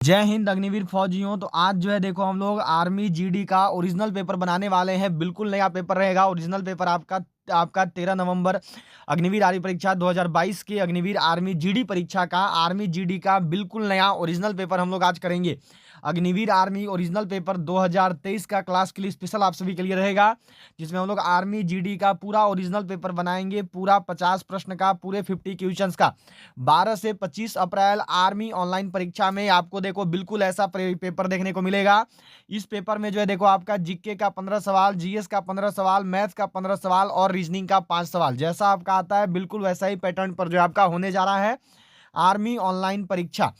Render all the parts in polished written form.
जय हिंद अग्निवीर फौजियों। तो आज जो है देखो हम लोग आर्मी जीडी का ओरिजिनल पेपर बनाने वाले हैं। बिल्कुल नया पेपर रहेगा। ओरिजिनल पेपर आपका 13 नवंबर अग्निवीर आर्मी परीक्षा 2022 की अग्निवीर आर्मी जीडी परीक्षा का आर्मी जीडी का बिल्कुल नया ओरिजिनल पेपर हम लोग आज करेंगे। अग्निवीर आर्मी ओरिजिनल पेपर 2023 का क्लास के लिए स्पेशल आप सभी के लिए रहेगा, जिसमें हम लोग आर्मी जीडी का पूरा ओरिजिनल पेपर बनाएंगे। पूरा 50 प्रश्न का, पूरे 50 क्वेश्चंस का। 12 से 25 अप्रैल आर्मी ऑनलाइन परीक्षा में आपको देखो बिल्कुल ऐसा पेपर देखने को मिलेगा। इस पेपर में जो है देखो आपका जीके का 15 सवाल, जीएस का 15 सवाल, मैथ्स का 15 सवाल और रीजनिंग का 5 सवाल। जैसा आपका आता है बिल्कुल वैसा ही पैटर्न पर जो आपका होने जा रहा है। आर्मी ऑनलाइन परीक्षा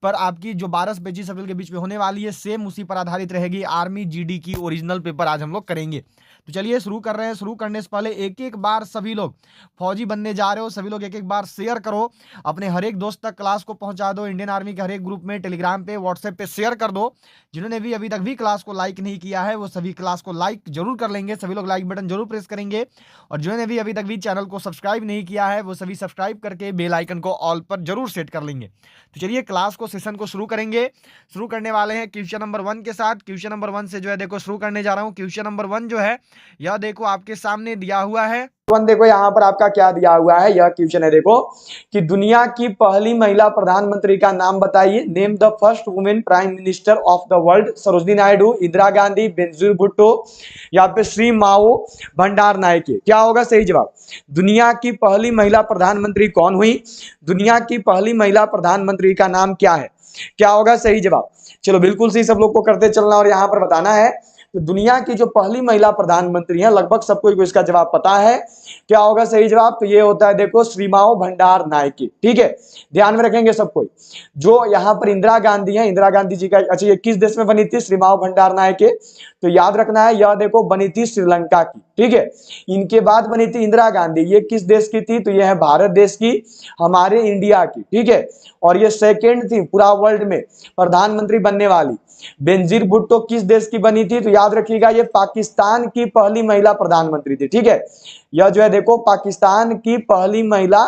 पर आपकी जो 12 से 25 अप्रैल के बीच में होने वाली है, सेम उसी पर आधारित रहेगी। आर्मी जीडी की ओरिजिनल पेपर आज हम लोग करेंगे। तो चलिए शुरू कर रहे हैं। शुरू करने से पहले एक एक बार सभी लोग फौजी बनने जा रहे हो, सभी लोग एक एक बार शेयर करो, अपने हर एक दोस्त तक क्लास को पहुंचा दो। इंडियन आर्मी के हर एक ग्रुप में, टेलीग्राम पे, व्हाट्सएप पे शेयर कर दो। जिन्होंने भी अभी तक भी क्लास को लाइक नहीं किया है वो सभी क्लास को लाइक जरूर कर लेंगे। सभी लोग लाइक बटन जरूर प्रेस करेंगे। और जिन्होंने भी अभी तक भी चैनल को सब्सक्राइब नहीं किया है वो सभी सब्सक्राइब करके बेल आइकन को ऑल पर जरूर सेट कर लेंगे। तो चलिए क्लास को, सेशन को शुरू करेंगे। शुरू करने वाले हैं क्वेश्चन नंबर 1 के साथ। क्वेश्चन नंबर 1 से जो है देखो शुरू करने जा रहा हूं। क्वेश्चन नंबर 1 जो है यह देखो आपके सामने दिया हुआ है। देखो यहाँ पर आपका क्या दिया हुआ है। यह क्वेश्चन है देखो कि दुनिया की पहली महिला प्रधानमंत्री का नाम बताइए। Name the first women prime minister of the world. Sarojini Naidu, Indira Gandhi, Benazir Bhutto या फिर श्री माओ भंडार नायके। क्या होगा सही जवाब? दुनिया की पहली महिला प्रधानमंत्री कौन हुई? दुनिया की पहली महिला प्रधानमंत्री का नाम क्या है? क्या होगा सही जवाब? चलो बिल्कुल सही, सब लोग को करते चलना और यहाँ पर बताना है। तो दुनिया की जो पहली महिला प्रधानमंत्री हैं, लगभग सबको इसका जवाब पता है। क्या होगा सही जवाब? तो ये होता है देखो श्रीमाओ भंडार नायके। ठीक है, ध्यान में रखेंगे सब कोई। जो यहाँ पर इंदिरा गांधी है, इंदिरा गांधी जी का, अच्छा ये किस देश में बनी थी श्रीमाओ भंडार नायके? तो याद रखना है, यह देखो बनी थी श्रीलंका की। ठीक है, इनके बाद बनी थी इंदिरा गांधी। ये किस देश की थी? तो यह है भारत देश की, हमारे इंडिया की। ठीक है, और ये सेकेंड थी पूरा वर्ल्ड में प्रधानमंत्री बनने वाली। बेनजीर भुट्टो किस देश की बनी थी? तो याद रखिएगा ये पाकिस्तान की पहली महिला प्रधानमंत्री थी। ठीक है, यह जो है देखो पाकिस्तान की पहली महिला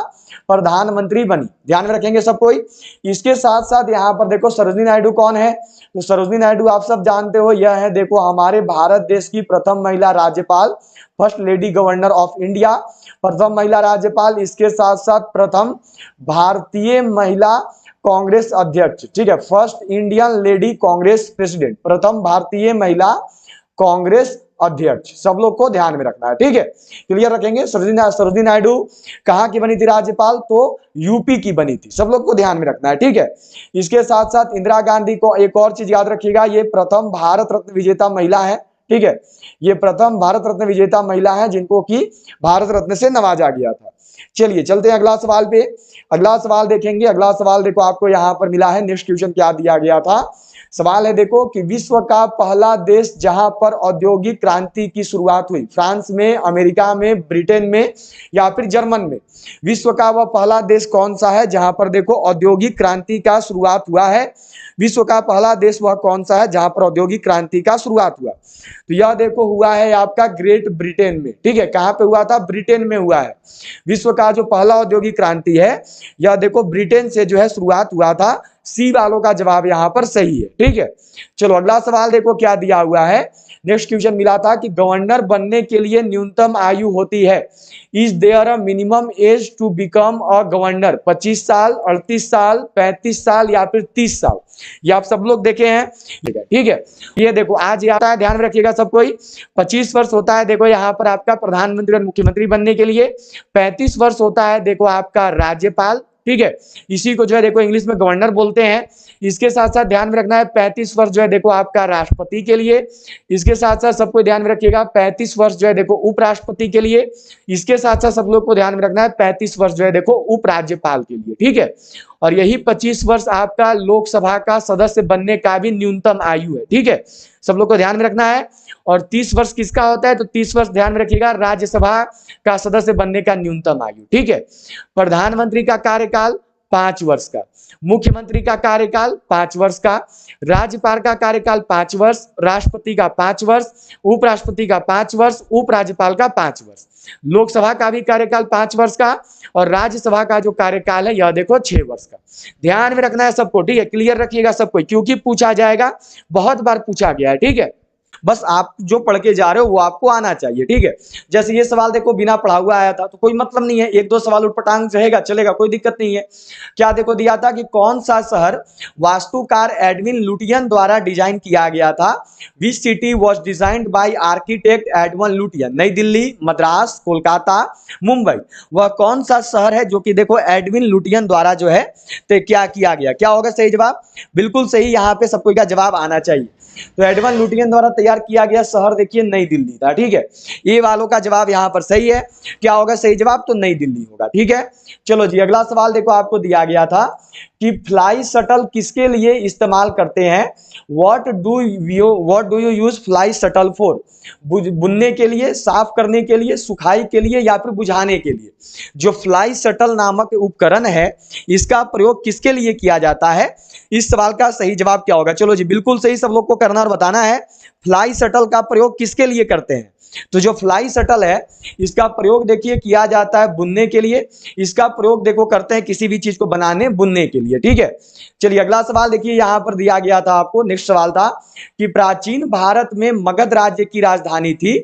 प्रधानमंत्री बनी। ध्यान में रखेंगे सब कोई। इसके साथ साथ यहाँ पर देखो सरोजिनी नायडू कौन है? तो सरोजिनी नायडू आप सब जानते हो, यह है देखो हमारे भारत देश की प्रथम महिला राज्यपाल, first lady governor of India, प्रथम महिला राज्यपाल। इसके साथ साथ प्रथम भारतीय महिला कांग्रेस अध्यक्ष। ठीक है, first Indian lady Congress president, प्रथम भारतीय महिला कांग्रेस अध्यक्ष। सब लोग को ध्यान में रखना है। ठीक है, क्लियर रखेंगे। सरोजिनी नायडू कहाँ की बनी थी राज्यपाल? तो यूपी की बनी थी। सब लोग को ध्यान में रखना है। ठीक है, इसके साथ साथ इंदिरा गांधी को एक और चीज याद रखिएगा, ये प्रथम भारत रत्न विजेता महिला है। ठीक है, ये प्रथम भारत रत्न विजेता महिला है जिनको की भारत रत्न से नवाजा गया था। चलिए चलते हैं अगला सवाल पे। अगला सवाल देखेंगे। अगला सवाल देखो आपको यहाँ पर मिला है। नेक्स्ट क्वेश्चन क्या दिया गया था? सवाल है देखो कि विश्व का पहला देश जहां पर औद्योगिक क्रांति की शुरुआत हुई, फ्रांस में, अमेरिका में, ब्रिटेन में या फिर जर्मन में? विश्व का वह पहला देश कौन सा है जहां पर देखो औद्योगिक क्रांति का शुरुआत हुआ है? विश्व का पहला देश वह कौन सा है जहां पर औद्योगिक क्रांति का शुरुआत हुआ? तो यह देखो हुआ है आपका ग्रेट ब्रिटेन में। ठीक है, कहां पे हुआ था? ब्रिटेन में हुआ है। विश्व का जो पहला औद्योगिक क्रांति है यह देखो ब्रिटेन से जो है शुरुआत हुआ था। सी वालों का जवाब यहां पर सही है। ठीक है, चलो अगला सवाल देखो क्या दिया हुआ है। नेक्स्ट क्वेश्चन मिला था कि गवर्नर बनने के लिए न्यूनतम आयु होती है। Is there a minimum age to become a governor? 25 साल, 38 साल, 35 साल या फिर 30 साल? ये आप सब लोग देखे हैं। ठीक है, ये देखो आज ये आता है, ध्यान रखिएगा सब कोई। 25 वर्ष होता है देखो यहाँ पर आपका प्रधानमंत्री और मुख्यमंत्री बनने के लिए। 35 वर्ष होता है देखो आपका राज्यपाल। ठीक है, इसी को जो है देखो इंग्लिश में गवर्नर बोलते हैं। इसके साथ साथ ध्यान में रखना है 35 वर्ष जो है देखो आपका राष्ट्रपति के लिए। इसके साथ साथ सबको ध्यान में रखिएगा 35 वर्ष जो है देखो उपराष्ट्रपति के लिए। इसके साथ साथ सब लोग को ध्यान में रखना है 35 वर्ष जो है देखो उपराज्यपाल के लिए। ठीक है, और यही 25 वर्ष आपका लोकसभा का सदस्य बनने का भी न्यूनतम आयु है। ठीक है, सब लोग को ध्यान में रखना है। और 30 वर्ष किसका होता है? तो 30 वर्ष ध्यान में रखिएगा राज्यसभा का सदस्य बनने का न्यूनतम आयु। ठीक है, प्रधानमंत्री का कार्यकाल 5 वर्ष का, मुख्यमंत्री का कार्यकाल 5 वर्ष का, राज्यपाल का कार्यकाल 5 वर्ष, राष्ट्रपति का 5 वर्ष, उपराष्ट्रपति का 5 वर्ष, उपराज्यपाल का 5 वर्ष, लोकसभा का भी कार्यकाल 5 वर्ष का, और राज्यसभा का जो कार्यकाल है यह देखो 6 वर्ष का। ध्यान में रखना है सबको, ठीक है, क्लियर रखिएगा सबको, क्योंकि पूछा जाएगा, बहुत बार पूछा गया है, ठीक है। बस आप जो पढ़ के जा रहे हो वो आपको आना चाहिए, ठीक है। जैसे ये सवाल देखो बिना पढ़ा हुआ आया था तो कोई मतलब नहीं है, एक दो सवाल उठपटांग रहेगा चलेगा, कोई दिक्कत नहीं है। क्या देखो दिया था कि कौन सा शहर वास्तुकार एडविन लुटियन द्वारा डिजाइन किया गया था। Which city was designed by architect Edwin Lutyens. New Delhi, Madras, Kolkata, Mumbai. वह कौन सा शहर है जो कि देखो एडविन लुटियन द्वारा जो है तो क्या किया गया। क्या होगा सही जवाब, बिल्कुल सही, यहाँ पे सबको का जवाब आना चाहिए। तो एडविन लुटियन द्वारा तैयार किया गया शहर देखिए नई दिल्ली था, ठीक है। ये वालों का जवाब यहाँ पर सही है। क्या होगा सही जवाब, तो नई दिल्ली होगा, ठीक है। चलो जी अगला सवाल देखो आपको दिया गया था कि फ्लाई शटल किसके लिए इस्तेमाल करते हैं। What do you use fly shuttle for. बुनने के लिए, साफ करने के लिए, सुखाई के लिए, या फिर बुझाने के लिए। जो फ्लाई शटल नामक उपकरण है इसका प्रयोग किसके लिए किया जाता है। इस सवाल का सही जवाब क्या होगा। चलो जी बिल्कुल सही, सब लोग को करना और बताना है फ्लाई शटल का प्रयोग किसके लिए करते हैं। तो जो फ्लाई शटल है इसका प्रयोग देखिए किया जाता है बुनने के लिए, इसका प्रयोग देखो करते हैं किसी भी चीज को बनाने बुनने के लिए, ठीक है। चलिए अगला सवाल देखिए यहां पर दिया गया था आपको, नेक्स्ट सवाल था कि प्राचीन भारत में मगध राज्य की राजधानी थी।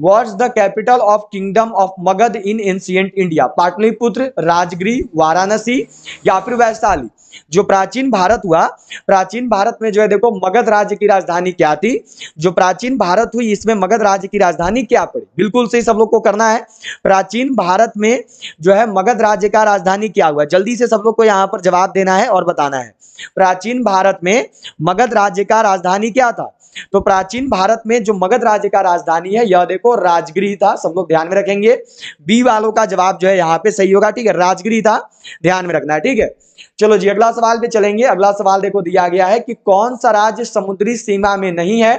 What's the capital of kingdom of Magadh in ancient India. Pataliputra, Rajgriha, Varanasi, या फिर वैशाली। जो प्राचीन भारत हुआ, प्राचीन भारत में जो है देखो मगध राज्य की राजधानी क्या थी। जो प्राचीन भारत हुई इसमें मगध राज्य की राजधानी क्या पड़ी। बिल्कुल सही, सब लोग को करना है। प्राचीन भारत में जो है मगध राज्य का राजधानी क्या हुआ, जल्दी से सब लोग को यहां पर जवाब देना है और बताना है। प्राचीन भारत में मगध राज्य का राजधानी क्या था। तो प्राचीन भारत में जो मगध राज्य का राजधानी है यह देखो राजगृह था। सब लोग ध्यान में रखेंगे, बी वालों का जवाब जो है यहाँ पे सही होगा, ठीक है, राजगृह था, ध्यान में रखना है, ठीक है। चलो जी अगला सवाल पे चलेंगे। अगला सवाल देखो दिया गया है कि कौन सा राज्य समुद्री सीमा में नहीं है।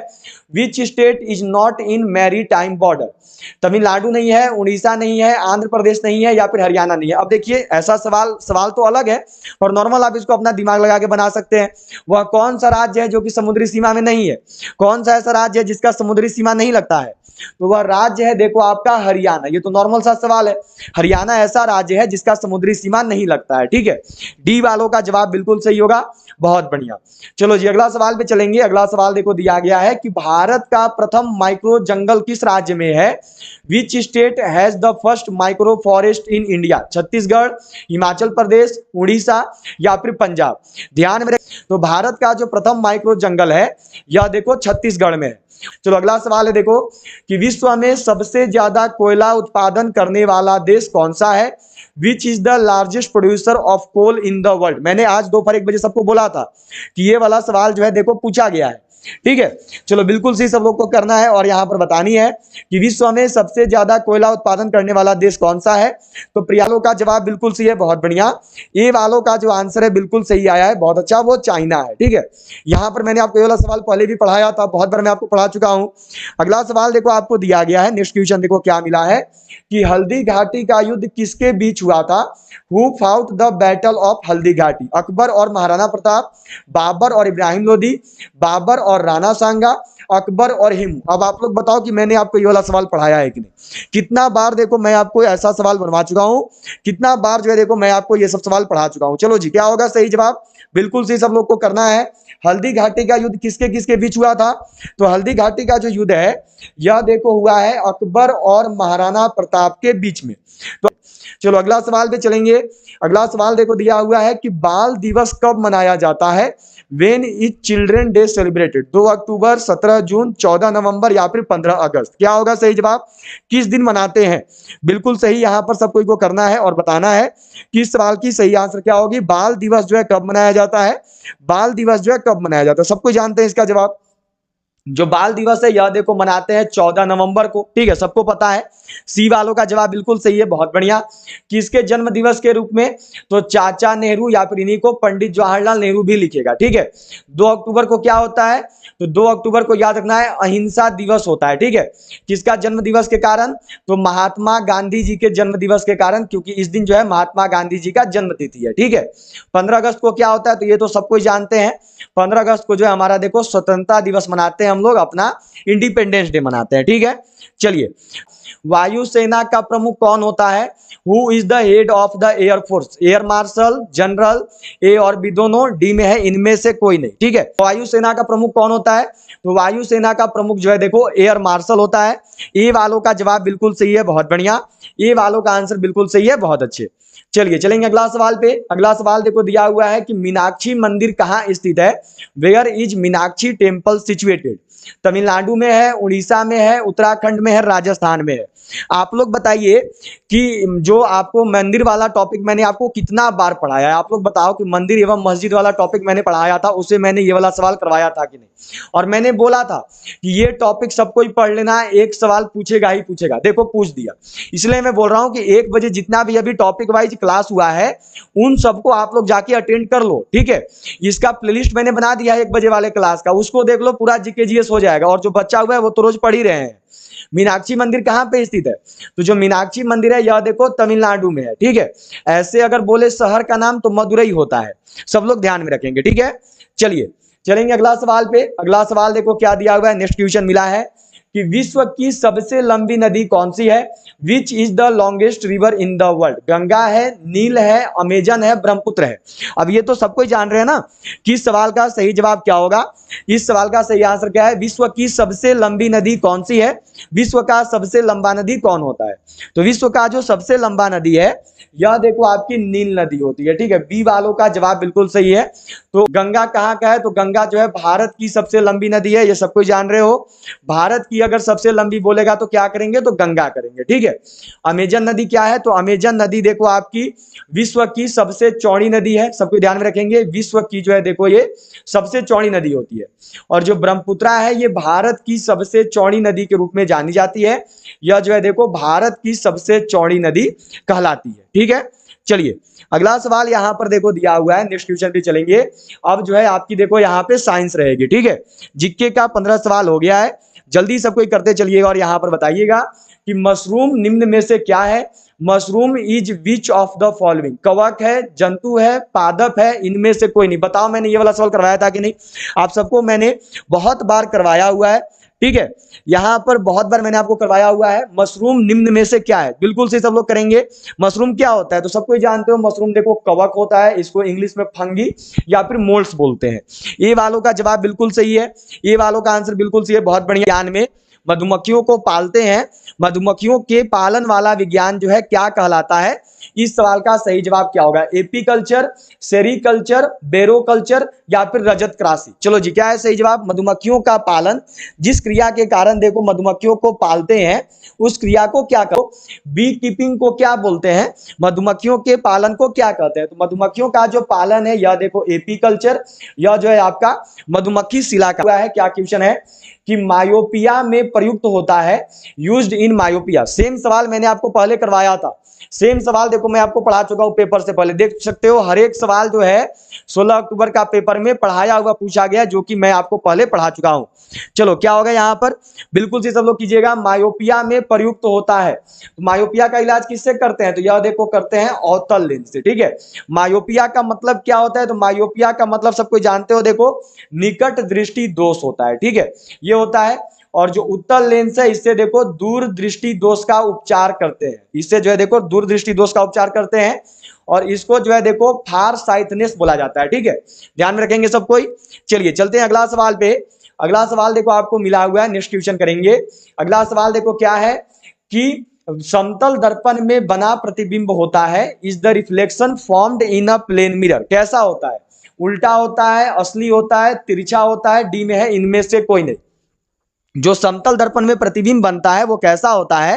Which state is not in maritime border. Tamil Nadu नहीं है, उड़ीसा नहीं है, आंध्र प्रदेश नहीं है, या फिर हरियाणा नहीं है। अब देखिए ऐसा सवाल तो अलग है और नॉर्मल आप इसको अपना दिमाग लगा के बना सकते हैं। वह कौन सा राज्य है जो कि समुद्री सीमा में नहीं है। कौन सा ऐसा राज्य है जिसका समुद्री सीमा नहीं लगता है। तो वह राज्य है देखो आपका हरियाणा। ये तो नॉर्मल सा सवाल है, हरियाणा ऐसा राज्य है जिसका समुद्री सीमा नहीं लगता है, ठीक है। डी वालों का जवाब बिल्कुल सही होगा, बहुत बढ़िया। चलो जी अगला सवाल पे चलेंगे। अगला सवाल देखो दिया गया है कि भारत का प्रथम माइक्रो जंगल किस राज्य में है। Which state has the first micro forest in India. Chhattisgarh, Himachal Pradesh, Orissa, या फिर पंजाब। ध्यान में तो भारत का जो प्रथम माइक्रो जंगल है यह देखो छत्तीसगढ़ में है। चलो अगला सवाल है देखो कि विश्व में सबसे ज्यादा कोयला उत्पादन करने वाला देश कौन सा है। Which is the largest producer of coal in the world. मैंने आज दोपहर 1 बजे सबको बोला था कि ये वाला सवाल जो है देखो पूछा गया है, ठीक है। चलो बिल्कुल सही, सब लोग को करना है और यहां पर बतानी है कि विश्व में सबसे ज्यादा कोयला उत्पादन करने वाला देश कौन सा है। तो प्रियालो का जवाब बिल्कुल सही है, बहुत बढ़िया। ए वालों का जो आंसर है बिल्कुल सही आया है, बहुत अच्छा, वो चाइना है, ठीक है। यहां पर मैंने आपको ये वाला सवाल पहले भी पढ़ाया था, बहुत बार मैं आपको पढ़ा चुका हूं। अगला सवाल देखो आपको दिया गया है, नेक्स्ट क्वेश्चन देखो क्या मिला है कि हल्दी घाटी का युद्ध किसके बीच हुआ था। Who fought the battle of Haldi Ghati. Akbar और महाराणा प्रताप, बाबर और इब्राहिम लोदी, बाबर और राणा सांगा, अकबर और हिमू। अब आप लोग बताओ कि मैंने आपको ये वाला सवाल पढ़ाया है कि नहीं। कितना बार देखो मैं आपको ऐसा सवाल बनवा चुका हूं, कितना बार जो है देखो मैं आपको ये सब सवाल पढ़ा चुका हूं। चलो जी क्या होगा सही जवाब, बिल्कुल सही, सब लोग को करना है। हल्दी घाटी का युद्ध किसके किसके बीच हुआ था। तो हल्दी घाटी का जो युद्ध है यह देखो हुआ है अकबर और महाराणा प्रताप के बीच में। तो चलो अगला सवाल पे चलेंगे। अगला सवाल देखो दिया हुआ है कि बाल दिवस कब मनाया जाता है। When is children day celebrated. 2 अक्टूबर, 17 जून, 14 नवंबर, या फिर 15 अगस्त। क्या होगा सही जवाब, किस दिन मनाते हैं। बिल्कुल सही, यहां पर सब कोई को करना है और बताना है कि इस सवाल की सही आंसर क्या होगी। बाल दिवस जो है कब मनाया जाता है, बाल दिवस जो है कब मनाया जाता है, सबको जानते हैं इसका जवाब। जो बाल दिवस है यह देखो मनाते हैं 14 नवंबर को, ठीक है, सबको पता है। सी वालों का जवाब बिल्कुल सही है, बहुत बढ़िया। किसके जन्म दिवस के रूप में, तो चाचा नेहरू या फिर इन्हीं को पंडित जवाहरलाल नेहरू भी लिखेगा, ठीक है। 2 अक्टूबर को क्या होता है, तो 2 अक्टूबर को याद रखना है अहिंसा दिवस होता है, ठीक है। किसका जन्म दिवस के कारण, तो महात्मा गांधी जी के जन्म दिवस के कारण, क्योंकि इस दिन जो है महात्मा गांधी जी का जन्म तिथि है, ठीक है। 15 अगस्त को क्या होता है, तो ये तो सब कोई जानते हैं। 15 अगस्त को जो है हमारा देखो स्वतंत्रता दिवस मनाते हैं हम लोग, अपना इंडिपेंडेंस डे मनाते हैं, ठीक है। चलिए, वायुसेना का प्रमुख कौन होता है, who is the head of the air force, air marshal, general, A और बी दोनों, डी में है इनमें से कोई नहीं, ठीक है। वायुसेना का प्रमुख कौन होता है, तो वायुसेना का प्रमुख जो है देखो एयर मार्शल होता है। ए वालों का जवाब बिल्कुल सही है, बहुत बढ़िया। ए वालों का आंसर बिल्कुल सही है, बहुत अच्छे। चलिए चलेंगे अगला सवाल पे। अगला सवाल देखो दिया हुआ है कि मीनाक्षी मंदिर कहाँ स्थित है, where is Meenakshi temple situated. Tamil Nadu में है, उड़ीसा में है, उत्तराखंड में है, राजस्थान में है। आप लोग बताइए कि जो आपको मंदिर वाला टॉपिक मैंने आपको कितना बार पढ़ाया है, आप लोग बताओ कि मंदिर एवं मस्जिद वाला टॉपिक मैंने पढ़ाया था, उसे मैंने ये वाला सवाल करवाया था कि नहीं। और मैंने बोला था कि ये टॉपिक सबको ही पढ़ लेना, एक सवाल पूछेगा ही पूछेगा, देखो पूछ दिया। इसलिए मैं बोल रहा हूं कि 1 बजे जितना भी अभी टॉपिक वाइज क्लास हुआ है उन सबको आप लोग जाके अटेंड कर लो, ठीक है। इसका प्लेलिस्ट मैंने बना दिया है 1 बजे वाले क्लास का, उसको देख लो, पूरा जीके जीएस हो जाएगा। और जो बच्चा हुआ है वो तो रोज पढ़ ही रहे हैं। मीनाक्षी मंदिर कहाँ पे स्थित है, तो जो मीनाक्षी मंदिर है यह देखो तमिलनाडु में है, ठीक है। ऐसे अगर बोले शहर का नाम तो मदुरई होता है, सब लोग ध्यान में रखेंगे, ठीक है। चलिए चलेंगे अगला सवाल पे। अगला सवाल देखो क्या दिया हुआ है, नेक्स्ट क्वेश्चन मिला है कि विश्व की सबसे लंबी नदी कौन सी है, which is the longest river in the world. Ganga है, नील है, अमेजन है, ब्रह्मपुत्र है। अब ये तो सबको ही जान रहे हैं ना कि इस सवाल का सही जवाब क्या होगा। इस सवाल का सही आंसर क्या है, विश्व की सबसे लंबी नदी कौन सी है, विश्व का सबसे लंबा नदी कौन होता है, तो विश्व का जो सबसे लंबा नदी है यह देखो आपकी नील नदी होती है, ठीक है। बी वालों का जवाब बिल्कुल सही है। तो गंगा कहाँ का है, तो गंगा जो है भारत की सबसे लंबी नदी है, ये सब कोई जान रहे हो। भारत की अगर सबसे लंबी बोलेगा तो क्या करेंगे, तो गंगा करेंगे, ठीक है। अमेजन नदी क्या है, तो अमेजन नदी देखो आपकी विश्व की सबसे चौड़ी नदी है, सबको ध्यान में रखेंगे। विश्व की जो है देखो ये सबसे चौड़ी नदी होती है। और जो ब्रह्मपुत्रा है ये भारत की सबसे चौड़ी नदी के रूप में जानी जाती है। यह जो है देखो भारत की सबसे चौड़ी नदी कहलाती है, ठीक है। चलिए अगला सवाल यहाँ पर देखो दिया हुआ है, नेक्स्ट क्वेश्चन पे चलेंगे। अब जो है आपकी देखो यहाँ पे साइंस रहेगी, ठीक है। जीके का 15 सवाल हो गया है, जल्दी सबको करते चलिएगा और यहाँ पर बताइएगा कि मशरूम निम्न में से क्या है। Mushroom is which of the following, कवक है, जंतु है, पादप है, इनमें से कोई नहीं। बताओ मैंने ये वाला सवाल करवाया था कि नहीं, आप सबको मैंने बहुत बार करवाया हुआ है, ठीक है। यहां पर बहुत बार मैंने आपको करवाया हुआ है। मशरूम निम्न में से क्या है, बिल्कुल से सब लोग करेंगे। मशरूम क्या होता है, तो सबको जानते हो मशरूम देखो कवक होता है, इसको इंग्लिश में फंगी या फिर मोल्ड्स बोलते हैं। ये वालों का जवाब बिल्कुल सही है, ये वालों का आंसर बिल्कुल सही है, बहुत बढ़िया। ज्ञान में मधुमक्खियों को पालते हैं, मधुमक्खियों के पालन वाला विज्ञान जो है क्या कहलाता है। इस सवाल का सही जवाब क्या होगा, एपीकल्चर, सेरीकल्चर, बेरोकल्चर या फिर रजत क्रासी। चलो जी क्या है सही जवाब, मधुमक्खियों का पालन, जिस क्रिया के कारण देखो मधुमक्खियों को पालते हैं उस क्रिया को क्या कहो, बी कीपिंग को क्या बोलते हैं, मधुमक्खियों के पालन को क्या कहते हैं। तो मधुमक्खियों का जो पालन है यह देखो एपीकल्चर, यह जो है आपका मधुमक्खी शिला का है। क्या क्वेश्चन है कि मायोपिया में प्रयुक्त होता है, यूज्ड इन मायोपिया। सेम सवाल मैंने आपको पहले करवाया था, सेम सवाल देखो मैं आपको पढ़ा चुका हूं पेपर से पहले, देख सकते हो। हर एक सवाल जो है 16 अक्टूबर का पेपर में पढ़ाया हुआ पूछा गया, जो कि मैं आपको पहले पढ़ा चुका हूं। चलो क्या होगा यहाँ पर, बिल्कुल से सब लोग कीजिएगा, मायोपिया में प्रयुक्त होता है। तो मायोपिया का इलाज किससे करते हैं, तो यह देखो करते हैं अवतल लेंस से, ठीक है। मायोपिया का मतलब क्या होता है, तो मायोपिया का मतलब सबको जानते हो, देखो निकट दृष्टि दोष होता है, ठीक है, ये होता है। और जो उत्तल लेंस है इससे देखो दूर दृष्टि दोष का उपचार करते हैं, इससे जो है देखो दूर दृष्टि दोष का उपचार करते हैं। और इसको जो है देखो फार साइटनेस बोला जाता है, ठीक है, ध्यान में रखेंगे सब कोई। चलिए चलते हैं अगला सवाल पे। अगला सवाल देखो आपको मिला हुआ है, नेक्स्ट क्वेश्चन करेंगे। अगला सवाल देखो क्या है कि समतल दर्पण में बना प्रतिबिंब होता है, is the reflection formed in a plane mirror. कैसा होता है, उल्टा होता है, असली होता है, तिरछा होता है, डी में है इनमें से कोई नहीं। जो समतल दर्पण में प्रतिबिंब बनता है वो कैसा होता है,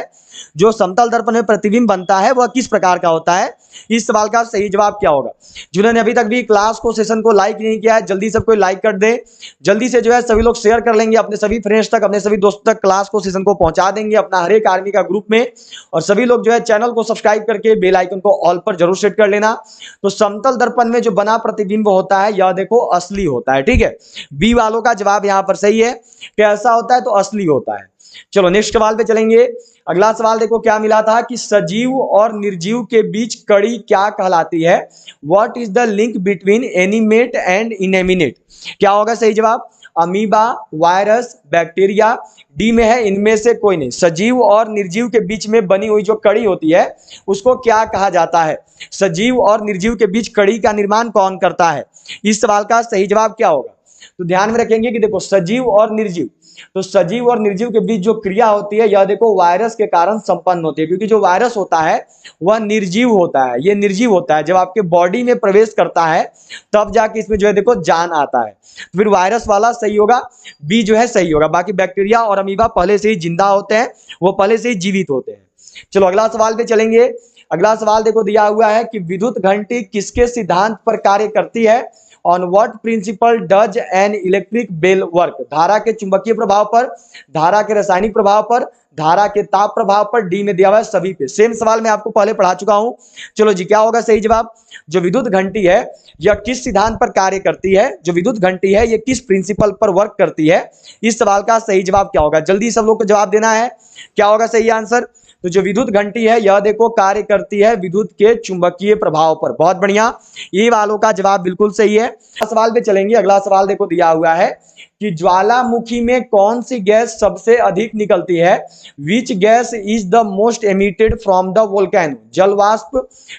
जो समतल दर्पण में प्रतिबिंब बनता है वह किस प्रकार का होता है? इस सवाल का सही जवाब क्या होगा? जिन्होंने अभी तक भी क्लास को सेशन को लाइक नहीं किया है, जल्दी सबको लाइक कर दे। जल्दी से जो है सभी लोग शेयर कर लेंगे अपने सभी फ्रेंड्स तक, अपने सभी दोस्तों तक क्लास को सेशन को पहुंचा देंगे अपना हर एक आर्मी का ग्रुप में। और सभी लोग जो है चैनल को सब्सक्राइब करके बेल आइकन को ऑल पर जरूर सेट कर लेना। तो समतल दर्पण में जो बना प्रतिबिंब होता है यह देखो असली होता है, ठीक है। बी वालों का जवाब यहां पर सही है। कैसा होता है? तो असली होता है। चलो नेक्स्ट सवाल पे चलेंगे। अगला सवाल देखो क्या मिला था कि सजीव और निर्जीव के बीच कड़ी क्या कहलाती है? What is the link between animate and inanimate? क्या होगा सही जवाब? Amoeba, virus, bacteria. डी में है इनमें से कोई नहीं। सजीव और निर्जीव के बीच में बनी हुई जो कड़ी होती है उसको क्या कहा जाता है? सजीव और निर्जीव के बीच कड़ी का निर्माण कौन करता है? इस सवाल का सही जवाब क्या होगा? तो ध्यान में रखेंगे कि देखो सजीव और निर्जीव, तो सजीव और निर्जीव के बीच जो क्रिया होती है यह देखो वायरस के कारण संपन्न होती है, क्योंकि जो वायरस होता है वह निर्जीव होता है। ये निर्जीव होता है, जब आपके बॉडी में प्रवेश करता है तब जाके इसमें जो है देखो जान आता है। तो फिर वायरस वाला सही होगा, बी जो है सही होगा। बाकी बैक्टीरिया और अमीबा पहले से ही जिंदा होते हैं, वो पहले से ही जीवित होते हैं। चलो अगला सवाल पे चलेंगे। अगला सवाल देखो दिया हुआ है कि विद्युत घंटी किसके सिद्धांत पर कार्य करती है? On what principle does an electric bell work? धारा के चुंबकीय प्रभाव पर, धारा के रासायनिक प्रभाव पर, धारा के ताप प्रभाव पर। डी में दिया हुआ है सभी पे। सेम सवाल मैं आपको पहले पढ़ा चुका हूं। चलो जी क्या होगा सही जवाब? जो विद्युत घंटी है यह किस सिद्धांत पर कार्य करती है? जो विद्युत घंटी है यह किस प्रिंसिपल पर वर्क करती है? इस सवाल का सही जवाब क्या होगा? जल्दी सब लोग को जवाब देना है। क्या होगा सही आंसर? तो जो विद्युत घंटी है यह देखो कार्य करती है विद्युत के चुंबकीय प्रभाव पर। बहुत बढ़िया, ये वालों का जवाब बिल्कुल सही है। सवाल पे चलेंगे। अगला सवाल देखो दिया हुआ है कि ज्वालामुखी में कौन सी गैस सबसे अधिक निकलती है? Which gas is the most emitted from the volcano? जल वाष्प,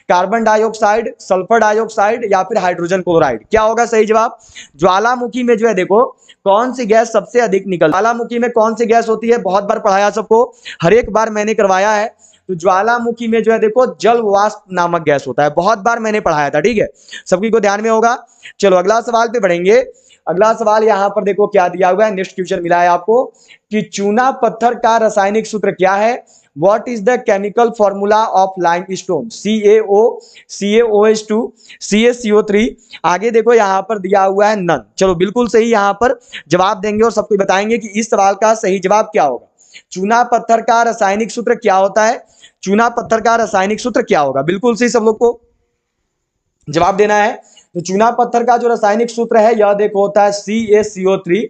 कार्बन डाइऑक्साइड, सल्फर डाइऑक्साइड या फिर हाइड्रोजन क्लोराइड? क्या होगा सही जवाब? ज्वालामुखी में जो है देखो कौन सी गैस सबसे अधिक निकलती है? ज्वालामुखी में कौन सी गैस होती है? बहुत बार पढ़ाया सबको, हर एक बार मैंने करवाया है। तो ज्वालामुखी में जो है देखो जल वाष्प नामक गैस होता है, बहुत बार मैंने पढ़ाया था, ठीक है। सभी को ध्यान में होगा। चलो अगला सवाल पे बढ़ेंगे। अगला सवाल यहां पर देखो क्या दिया हुआ है, नेक्स्ट क्वेश्चन मिला है आपको कि चूना पत्थर का रासायनिक सूत्र क्या है? What is the chemical formula of limestone? CaO, CaOH2, CaCO3। आगे देखो यहां पर दिया हुआ है नन। चलो बिल्कुल सही यहां पर जवाब देंगे और सबको बताएंगे कि इस सवाल का सही जवाब क्या होगा। चूना पत्थर का रासायनिक सूत्र क्या होता है? चूना पत्थर का रासायनिक सूत्र क्या होगा? बिल्कुल सही सब लोग को जवाब देना है। तो चूना पत्थर का जो रासायनिक सूत्र है यह देखो होता है CaCO3।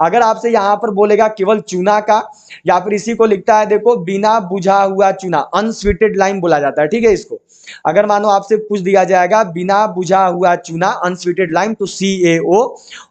अगर आपसे यहां पर बोलेगा केवल चूना का, या फिर इसी को लिखता है देखो बिना बुझा हुआ चूना, अनस्वीटेड लाइम बोला जाता है, ठीक है। इसको अगर मानो आपसे पूछ दिया जाएगा बिना बुझा हुआ चूना अनस्वीटेड लाइम तो CaO,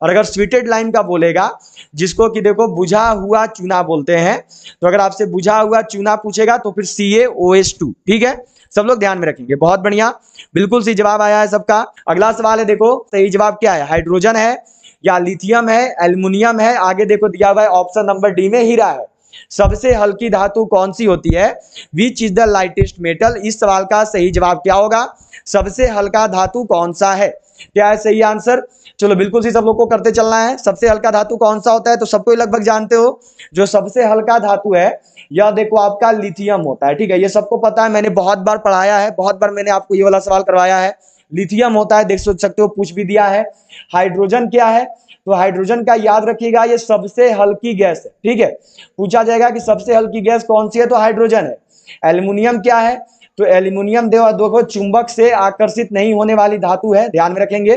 और अगर स्वीटेड लाइम का बोलेगा जिसको कि देखो बुझा हुआ चूना बोलते हैं, तो अगर आपसे बुझा हुआ चूना पूछेगा तो फिर CaOH2, ठीक है। सब लोग ध्यान में रखेंगे। बहुत बढ़िया, बिल्कुल सही जवाब आया है सबका। अगला सवाल है देखो सही जवाब क्या है? हाइड्रोजन है या लिथियम है, एल्युमिनियम है? आगे देखो दिया हुआ है ऑप्शन नंबर डी में हीरा है। सबसे हल्की धातु कौन सी होती है? Which is the lightest metal? इस सवाल का सही जवाब क्या होगा? सबसे हल्का धातु कौन सा है? क्या है सही आंसर? चलो बिल्कुल सी सब लोग को करते चलना है। सबसे हल्का धातु कौन सा होता है? तो सबको लगभग जानते हो। जो सबसे हल्का धातु है यह देखो आपका लिथियम होता है, ठीक है। ये सबको पता है, मैंने बहुत बार पढ़ाया है, बहुत बार मैंने आपको ये वाला सवाल करवाया है। लिथियम होता है, देख सकते हो पूछ भी दिया है। हाइड्रोजन क्या है? तो हाइड्रोजन का याद रखिएगा ये सबसे हल्की गैस है, ठीक है। पूछा जाएगा कि सबसे हल्की गैस कौन सी है, तो हाइड्रोजन है। एल्युमिनियम क्या है? तो एल्युमिनियम देखो चुंबक से आकर्षित नहीं होने वाली धातु है, ध्यान में रखेंगे।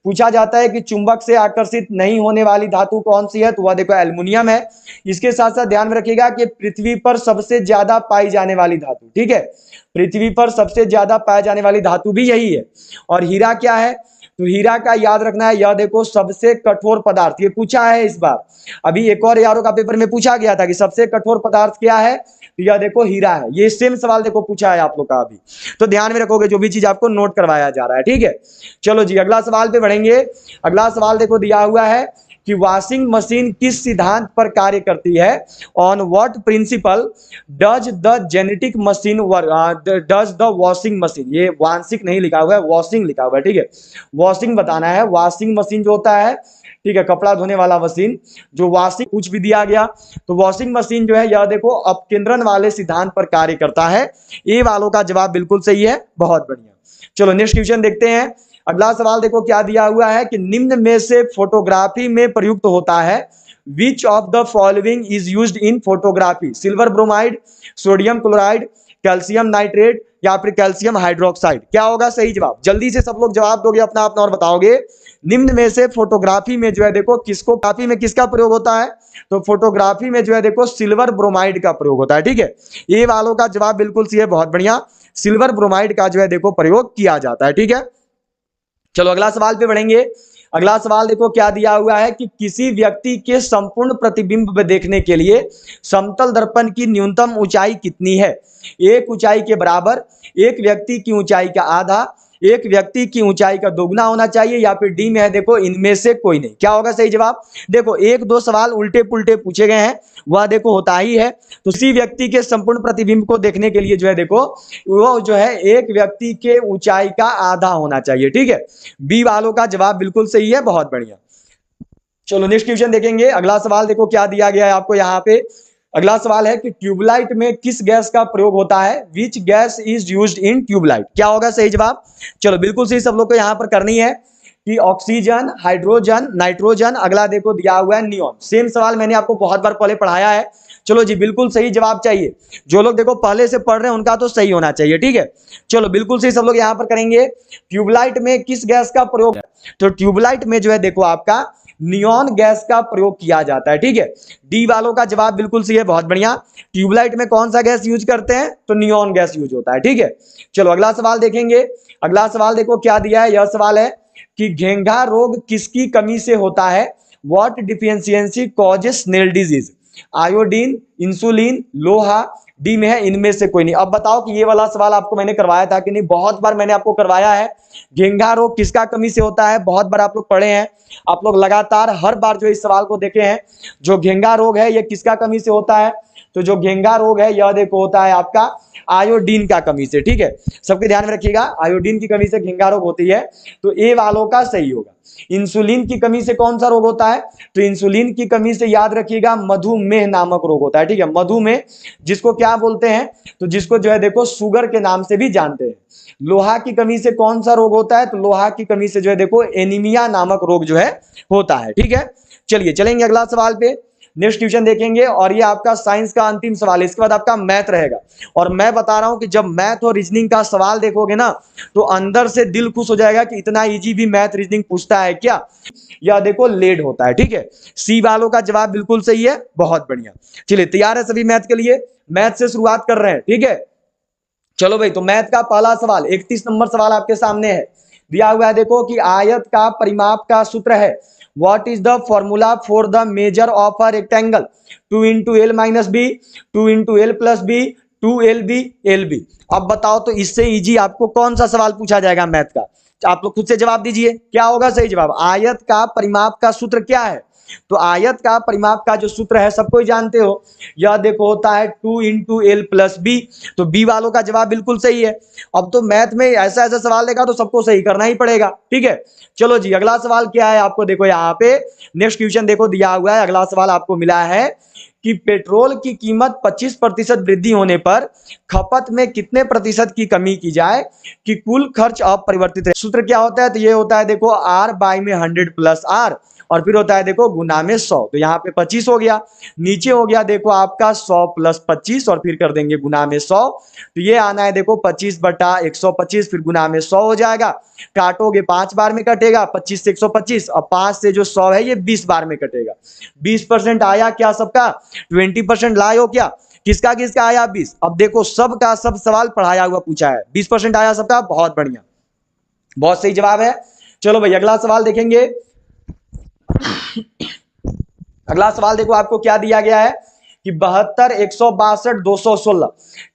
पूछा जाता है कि चुंबक से आकर्षित नहीं होने वाली धातु कौन सी है, तो वह देखो एल्युमिनियम है। इसके साथ साथ ध्यान में रखिएगा कि पृथ्वी पर सबसे ज्यादा पाई जाने वाली धातु, ठीक है। पृथ्वी पर सबसे ज्यादा पाई जाने वाली धातु भी यही है। और हीरा क्या है? तो हीरा का याद रखना है, यह देखो सबसे कठोर पदार्थ, ये पूछा है इस बार। अभी एक और यारों का पेपर में पूछा गया था कि सबसे कठोर पदार्थ क्या है, तो यह देखो हीरा है। ये सेम सवाल देखो पूछा है आप लोग का अभी, तो ध्यान में रखोगे जो भी चीज आपको नोट करवाया जा रहा है, ठीक है। चलो जी अगला सवाल पे बढ़ेंगे। अगला सवाल देखो दिया हुआ है कि वॉशिंग मशीन किस सिद्धांत पर कार्य करती है? On what principle does the genetic machine work, does the washing machine, ये वांशिक नहीं लिखा हुआ है, वॉशिंग लिखा हुआ है, ठीक है। वॉशिंग बताना है। वॉशिंग मशीन जो होता है ठीक है, कपड़ा धोने वाला मशीन। जो वॉशिंग कुछ भी दिया गया तो वॉशिंग मशीन जो है यह देखो अपकेंद्रण वाले सिद्धांत पर कार्य करता है। ए वालों का जवाब बिल्कुल सही है, बहुत बढ़िया। चलो नेक्स्ट क्वेश्चन देखते हैं। अगला सवाल देखो क्या दिया हुआ है कि निम्न में से फोटोग्राफी में प्रयुक्त होता है which of the following is used in photography? Silver bromide, sodium chloride, calcium nitrate या फिर कैल्शियम हाइड्रोक्साइड? क्या होगा सही जवाब? जल्दी से सब लोग जवाब दोगे अपना अपना और बताओगे। निम्न में से फोटोग्राफी में जो है देखो काफी में किसका प्रयोग होता है? तो फोटोग्राफी में जो है देखो सिल्वर ब्रोमाइड का प्रयोग होता है। ठीक है, ये वालों का जवाब बिल्कुल सही है, बहुत बढ़िया। सिल्वर ब्रोमाइड का जो है देखो प्रयोग किया जाता है। ठीक है, चलो अगला सवाल पे बढ़ेंगे। अगला सवाल देखो क्या दिया हुआ है कि किसी व्यक्ति के संपूर्ण प्रतिबिंब देखने के लिए समतल दर्पण की न्यूनतम ऊंचाई कितनी है? एक ऊंचाई के बराबर, एक व्यक्ति की ऊंचाई का आधा, एक व्यक्ति की ऊंचाई का दोगुना होना चाहिए या फिर डी में है देखो इनमें से कोई नहीं। क्या होगा सही जवाब? देखो एक दो सवाल उल्टे पुल्टे पूछे गए हैं, वह देखो होता ही है। तो किसी व्यक्ति के संपूर्ण प्रतिबिंब को देखने के लिए जो है देखो वो जो है एक व्यक्ति के ऊंचाई का आधा होना चाहिए। ठीक है, बी वालों का जवाब बिल्कुल सही है, बहुत बढ़िया। चलो नेक्स्ट क्वेश्चन देखेंगे। अगला सवाल देखो क्या दिया गया है आपको यहाँ पे। अगला सवाल है कि ट्यूबलाइट में किस गैस का प्रयोग होता है? Which gas is used in tubelight? क्या होगा सही जवाब? चलो बिल्कुल सही सब लोग को यहाँ पर करनी है कि ऑक्सीजन, हाइड्रोजन, नाइट्रोजन। अगला देखो दिया हुआ है नियॉन। सेम सवाल मैंने आपको बहुत बार पहले पढ़ाया है। चलो जी बिल्कुल सही जवाब चाहिए। जो लोग देखो पहले से पढ़ रहे हैं उनका तो सही होना चाहिए। ठीक है, चलो बिल्कुल सही सब लोग यहाँ पर करेंगे। ट्यूबलाइट में किस गैस का प्रयोग है? तो ट्यूबलाइट में जो है देखो आपका नियॉन गैस का प्रयोग किया जाता है। ठीक है, डी वालों का जवाब बिल्कुल सही है, बहुत बढ़िया। ट्यूबलाइट में कौन सा गैस यूज करते हैं? तो नियॉन गैस यूज होता है। ठीक है, चलो अगला सवाल देखेंगे। अगला सवाल देखो क्या दिया है। यह सवाल है कि घेंघा रोग किसकी कमी से होता है? What deficiency causes snail disease? Iodine, insulin, लोहा, डी में है इनमें से कोई नहीं। अब बताओ कि ये वाला सवाल आपको मैंने करवाया था कि नहीं? बहुत बार मैंने आपको करवाया है। घेंघा रोग किसका कमी से होता है? बहुत बार आप लोग पढ़े हैं, आप लोग लगातार हर बार जो इस सवाल को देखे हैं। जो घेंघा रोग है ये किसका कमी से होता है? तो जो घेंघा रोग है यह देखो होता है आपका आयोडीन का कमी से। ठीक है, सबके ध्यान में रखिएगा, आयोडीन की कमी से घेंघा रोग होती है। तो ए वालों का सही होगा। इंसुलिन की कमी से कौन सा रोग होता है? तो इंसुलिन की कमी से याद रखिएगा मधुमेह नामक रोग होता है। ठीक है, मधुमेह जिसको क्या बोलते हैं? तो जिसको जो है देखो शुगर के नाम से भी जानते हैं। लोहा की कमी से कौन सा रोग होता है? तो लोहा की कमी से जो है देखो एनीमिया नामक रोग जो है होता है। ठीक है, चलिए चलेंगे अगला सवाल पे। नेक्स्ट क्वेश्चन देखेंगे और ये आपका साइंस का अंतिम सवाल है। इसके बाद आपका मैथ रहेगा। और मैं बता रहा हूं कि जब मैथ और रीजनिंग का सवाल देखोगे ना तो अंदर से दिल खुश हो जाएगा कि इतना इजी भी मैथ रीजनिंग पूछता है क्या। यह देखो लेड होता है। ठीक है, सी वालों का जवाब बिल्कुल सही है, बहुत बढ़िया। चलिए तैयार है सभी मैथ के लिए? मैथ से शुरुआत कर रहे हैं। ठीक है, चलो भाई, तो मैथ का पहला सवाल 31 नंबर सवाल आपके सामने है। दिया हुआ है देखो कि आयत का परिमाप का सूत्र है। What is the formula for the measure of a rectangle? 2 into L minus B, 2 into L plus B, 2 LB LB। अब बताओ तो इससे इजी आपको कौन सा सवाल पूछा जाएगा मैथ का? आप लोग खुद से जवाब दीजिए, क्या होगा सही जवाब? आयत का परिमाप का सूत्र क्या है? तो आयत का परिमाप का जो सूत्र है सबको जानते हो, यह देखो होता है 2 इंटू एल प्लस बी। तो बी वालों का जवाब बिल्कुल सही है। अब तो मैथ में ऐसा ऐसा सवाल देगा तो सबको सही करना ही पड़ेगा। ठीक है, चलो जी अगला सवाल क्या है आपको देखो यहाँ पे। नेक्स्ट क्वेश्चन देखो दिया हुआ है। अगला सवाल आपको मिला है कि पेट्रोल की कीमत 25% वृद्धि होने पर खपत में कितने प्रतिशत की कमी की जाए कि कुल खर्च अपरिवर्तित रहे? सूत्र क्या होता है? तो ये होता है देखो R बाई में 100 प्लस R और फिर होता है देखो गुना में 100। तो यहाँ पे 25 हो गया, नीचे हो गया देखो आपका 100 प्लस 25 और फिर कर देंगे गुना में 100। तो ये आना है देखो 25/125 फिर गुना में 100 हो जाएगा। काटोगे 5 बार में कटेगा, 25 से 125 और 5 से जो 100 है ये 20 बार में कटेगा। 20% आया क्या सबका? 20% लाए हो क्या? किसका किसका आया 20? अब देखो सबका सब सवाल पढ़ाया हुआ पूछा है। 20% आया सबका, बहुत बढ़िया, बहुत सही जवाब है। चलो भाई अगला सवाल देखेंगे। अगला सवाल देखो आपको क्या दिया गया है कि 72, 162, 216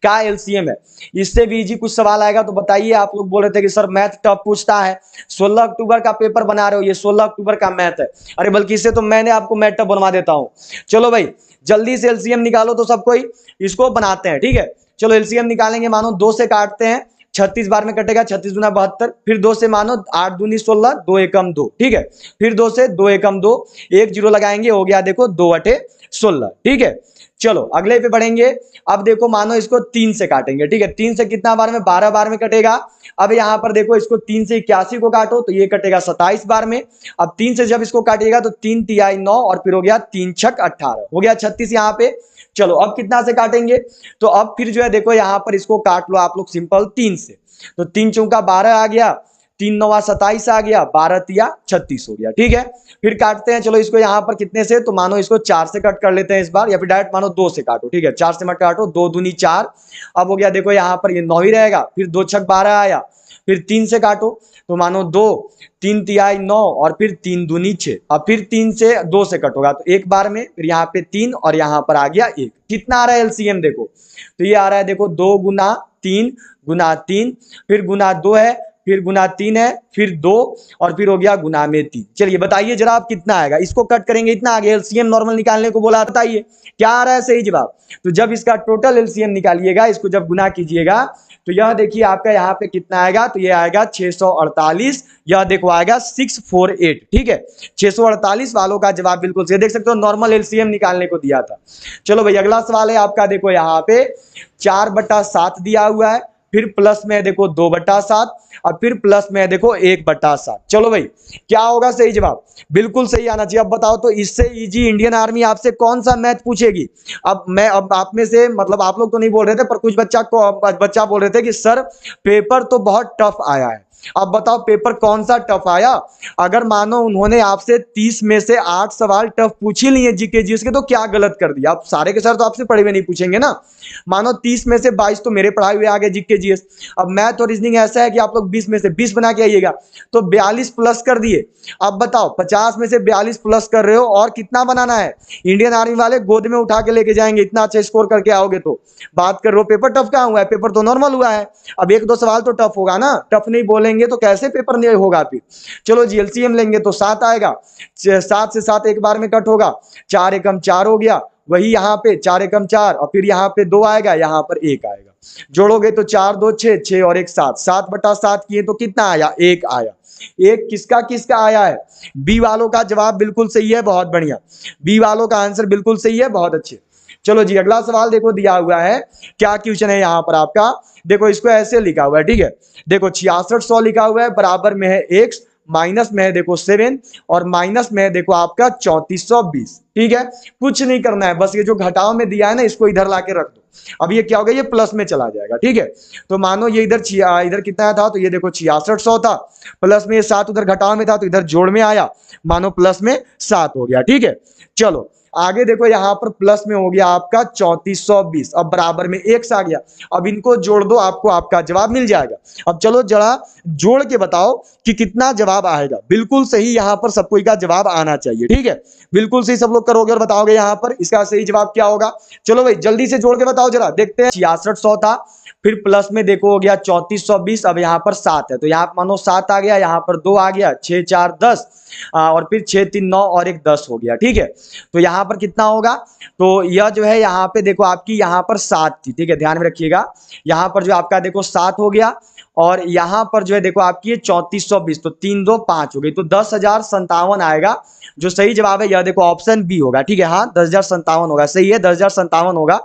का एलसीएम है। इससे भी इजी कुछ सवाल आएगा तो बताइए। आप लोग बोल रहे थे कि सर मैथ टफ पूछता है, 16 अक्टूबर का पेपर बना रहे हो, ये 16 अक्टूबर का मैथ है। अरे बल्कि इससे तो मैंने आपको मैथ टफ बनवा देता हूं। चलो भाई जल्दी से एलसीएम निकालो तो सबको ही इसको बनाते हैं। ठीक है, चलो एलसीएम निकालेंगे। मानो 2 से काटते हैं 36 बार में कटेगा, 36 गुना 72, फिर 2 से मानो 8 दूनी 16, 2 एकम 2, ठीक है, फिर 2 से 2 एकम 2, एक जीरो लगाएंगे, हो गया देखो 2 अठे 16, ठीक है। चलो अगले पे बढ़ेंगे। अब देखो मानो इसको 3 से काटेंगे, ठीक है, 3 से कितना बार में, 12 बार में कटेगा। अब यहाँ पर देखो इसको 3 से 81 को काटो तो ये कटेगा 27 बार में। अब 3 से जब इसको काटिएगा तो 3 तिहाई 9 और फिर हो गया 3 छक 18, हो गया 36 यहाँ पे। चलो अब कितना से काटेंगे, तो अब फिर जो है देखो यहाँ पर इसको काट लो आप लोग सिंपल 3 से, तो 3 चौका 12 आ गया, 3 नवा 27 आ गया, 12 तिया 36 हो गया, ठीक है। फिर काटते हैं, चलो इसको यहाँ पर कितने से, तो मानो इसको 4 से कट कर लेते हैं इस बार, या फिर डायरेक्ट मानो 2 से काटो, ठीक है, 4 से मत काटो, 2 दूनी 4। अब हो गया देखो यहाँ पर ये 9 ही रहेगा, फिर 2 छक 12 आया, फिर 3 से काटो तो मानो 2, 3 तिहाई 9 और फिर 3 दूनी 6। अब फिर 3 से 2 से कट होगा तो एक बार में, फिर यहाँ पे 3 और यहाँ पर आ गया 1। कितना आ रहा है एलसीएम देखो, तो ये आ रहा है देखो 2 गुना 3 गुना 3, फिर गुना 2 है, फिर गुना 3 है, फिर 2 और फिर हो गया गुना में 3। चलिए बताइए जरा आप कितना आएगा, इसको कट करेंगे इतना आ गया, एलसीएम नॉर्मल निकालने को बोला, बताइए क्या आ रहा है सही जवाब। तो जब इसका टोटल एलसीएम निकालिएगा, इसको जब गुना कीजिएगा तो यह देखिए आपका यहाँ पे कितना आएगा, तो ये आएगा 648, यह देखो आएगा 648, ठीक है। 648 वालों का जवाब बिल्कुल सही, देख सकते हो नॉर्मल एलसीएम निकालने को दिया था। चलो भाई अगला सवाल है आपका, देखो यहाँ पे 4/7 दिया हुआ है, फिर प्लस में देखो 2/7 और फिर प्लस में देखो 1/7। चलो भाई क्या होगा सही जवाब, बिल्कुल सही आना चाहिए। अब बताओ तो इससे इजी इंडियन आर्मी आपसे कौन सा मैथ पूछेगी। अब आप में से मतलब आप लोग तो नहीं बोल रहे थे, पर कुछ बच्चा बोल रहे थे कि सर पेपर तो बहुत टफ आया है। अब बताओ पेपर कौन सा टफ आया। अगर मानो उन्होंने आपसे 30 में से 8 सवाल टफ पूछ ही लिए जीके जीएस के, तो क्या गलत कर दिया। अब सारे के सर तो आपसे पढ़े हुए नहीं पूछेंगे ना। मानो 30 में से 22 तो मेरे पढ़ाए हुए आ गए जीके जीएस। अब मैथ और रीजनिंग ऐसा है कि आप लोग 20 में से 20 बना के आइएगा, तो 42 प्लस कर दिए। अब बताओ 50 में से 42 प्लस कर रहे हो और कितना बनाना है। इंडियन आर्मी वाले गोद में उठा के लेके जाएंगे, इतना अच्छा स्कोर करके आओगे तो। बात कर रहे हो पेपर टफ कहाँ हुआ है, पेपर तो नॉर्मल हुआ है। अब 1-2 सवाल तो टफ होगा ना, टफ नहीं बोलेंगे तो कैसे पेपर नहीं होगा फिर। चलो जी एलसीएम लेंगे तो 7 आएगा, 7 से 7 एक बार में कट होगा, 4 एकम 4 हो गया, वही यहाँ पे 4 एकम 4 और फिर यहाँ पे 2 आएगा, यहाँ पर 1 आएगा। जोड़ोगे तो 4 2 6, 6 और 1 7, 7/7 किए तो कितना आया, 1 आया। 1 किसका किसका आया है, बी वालों का जवाब बिल्कुल सही है, बहुत बढ़िया। बी वालों का आंसर बिल्कुल सही है, बहुत अच्छे। चलो जी अगला सवाल देखो दिया हुआ है, क्या क्वेश्चन है यहाँ पर आपका। देखो इसको ऐसे लिखा हुआ है, ठीक है, देखो 6600 लिखा हुआ है, बराबर में है x, माइनस में है देखो 7 और माइनस में है देखो आपका 3420, ठीक है। कुछ नहीं करना है, बस ये जो घटाव में दिया है ना इसको इधर लाके रख दो। अब ये क्या होगा, ये प्लस में चला जाएगा, ठीक है। तो मानो ये इधर कितना था, तो ये देखो 6600 था, प्लस में ये 7 उधर घटाव में था तो इधर जोड़ में आया, मानो प्लस में 7 हो गया, ठीक है। चलो आगे देखो यहाँ पर प्लस में हो गया आपका 3420, अब बराबर में x आ गया। अब इनको जोड़ दो, आपको आपका जवाब मिल जाएगा। अब चलो जरा जोड़ के बताओ कि कितना जवाब आएगा। बिल्कुल सही यहाँ पर सब कोई का जवाब आना चाहिए, ठीक है। बिल्कुल सही सब लोग करोगे और बताओगे यहाँ पर इसका सही जवाब क्या होगा। चलो भाई जल्दी से जोड़ के बताओ जरा, देखते हैं। 6600 था, फिर प्लस में देखो हो गया 3420, अब यहाँ पर 7 है तो यहाँ मानो 7 आ गया, यहाँ पर 2 आ गया, 6 4 10 और फिर 6 3 9 और 1 10 हो गया, ठीक है। तो यहाँ पर कितना होगा, तो यह जो है यहाँ पे देखो आपकी यहाँ पर 7 थी, ठीक है, ध्यान में रखिएगा। यहाँ पर जो आपका देखो 7 हो गया और यहाँ पर जो है देखो आपकी 3420, तो 3 2 5 हो गई, तो 10,057 आएगा। जो सही जवाब है यह देखो ऑप्शन बी होगा, ठीक है। हाँ 10,057 होगा, सही है, 10,057 होगा,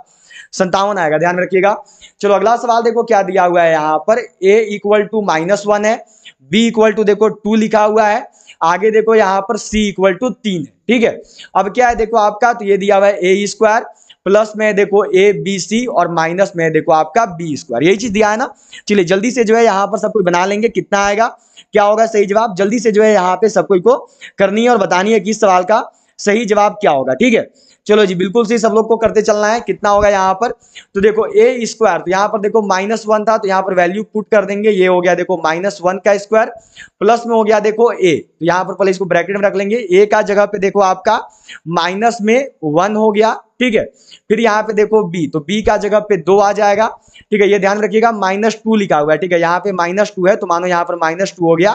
57 आएगा, ध्यान में रखिएगा। चलो अगला सवाल देखो क्या दिया हुआ है यहाँ पर, a = -1 है, b = देखो 2 लिखा हुआ है, आगे देखो यहाँ पर c = 3 है, ठीक है। अब क्या है देखो आपका, तो ये दिया हुआ है a² प्लस में देखो abc और माइनस में देखो आपका b², यही चीज दिया है ना। चलिए जल्दी से जो है यहाँ पर सब कोई बना लेंगे, कितना आएगा, क्या होगा सही जवाब। जल्दी से जो है यहाँ पे सब कोई को करनी है और बतानी है कि इस सवाल का सही जवाब क्या होगा, ठीक है। चलो जी बिल्कुल सही सब लोग को करते चलना है। कितना होगा यहाँ पर, तो देखो a², तो यहाँ पर देखो -1 था तो यहाँ पर वैल्यू पुट कर देंगे, ये हो गया देखो -1 का स्क्वायर, प्लस में हो गया देखो a, तो यहाँ पर पहले इसको ब्रैकेट में रख लेंगे। a का जगह पे देखो आपका माइनस में 1 हो गया, ठीक है। फिर यहाँ पे देखो b, तो b का जगह पे 2 आ जाएगा, ठीक है। ये ध्यान रखिएगा, -2 लिखा हुआ है, ठीक है। यहाँ पे -2 है तो मानो यहाँ पर -2 हो गया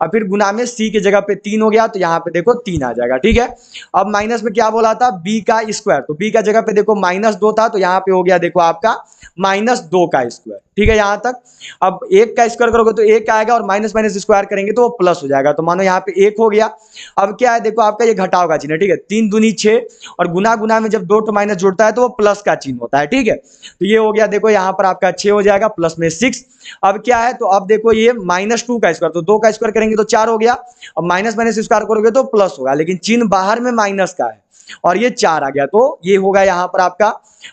और फिर गुना में c की जगह पे 3 हो गया, तो यहाँ पे देखो 3 आ जाएगा, ठीक है। अब माइनस में क्या बोला था, b का स्क्वायर, तो b का जगह पे देखो -2 था तो यहाँ पे हो गया देखो आपका -2 का स्क्वायर, ठीक है यहाँ तक। अब 1 का स्क्वायर करोगे तो 1 आएगा और माइनस माइनस स्क्वायर करेंगे तो वो प्लस हो जाएगा। तो मानो यहाँ पे 1 हो गया। अब क्या है देखो आपका ये घटाव का चिन्ह है, ठीक है। 3 दूनी 6 और गुना गुना में जब 2 तो माइनस जुड़ता है तो वो प्लस का चिन्ह होता है, ठीक है। तो ये हो गया देखो यहाँ पर आपका 6 हो जाएगा प्लस में 6। अब क्या है तो अब देखो ये -2 का स्क्वायर, तो 2 का स्क्वायर करेंगे तो 4 हो गया। अब माइनस माइनस स्क्वायर करोगे तो प्लस होगा, लेकिन चिन्ह बाहर में माइनस का है और ये 4 आ गया, तो ये होगा यहाँ पर आपका।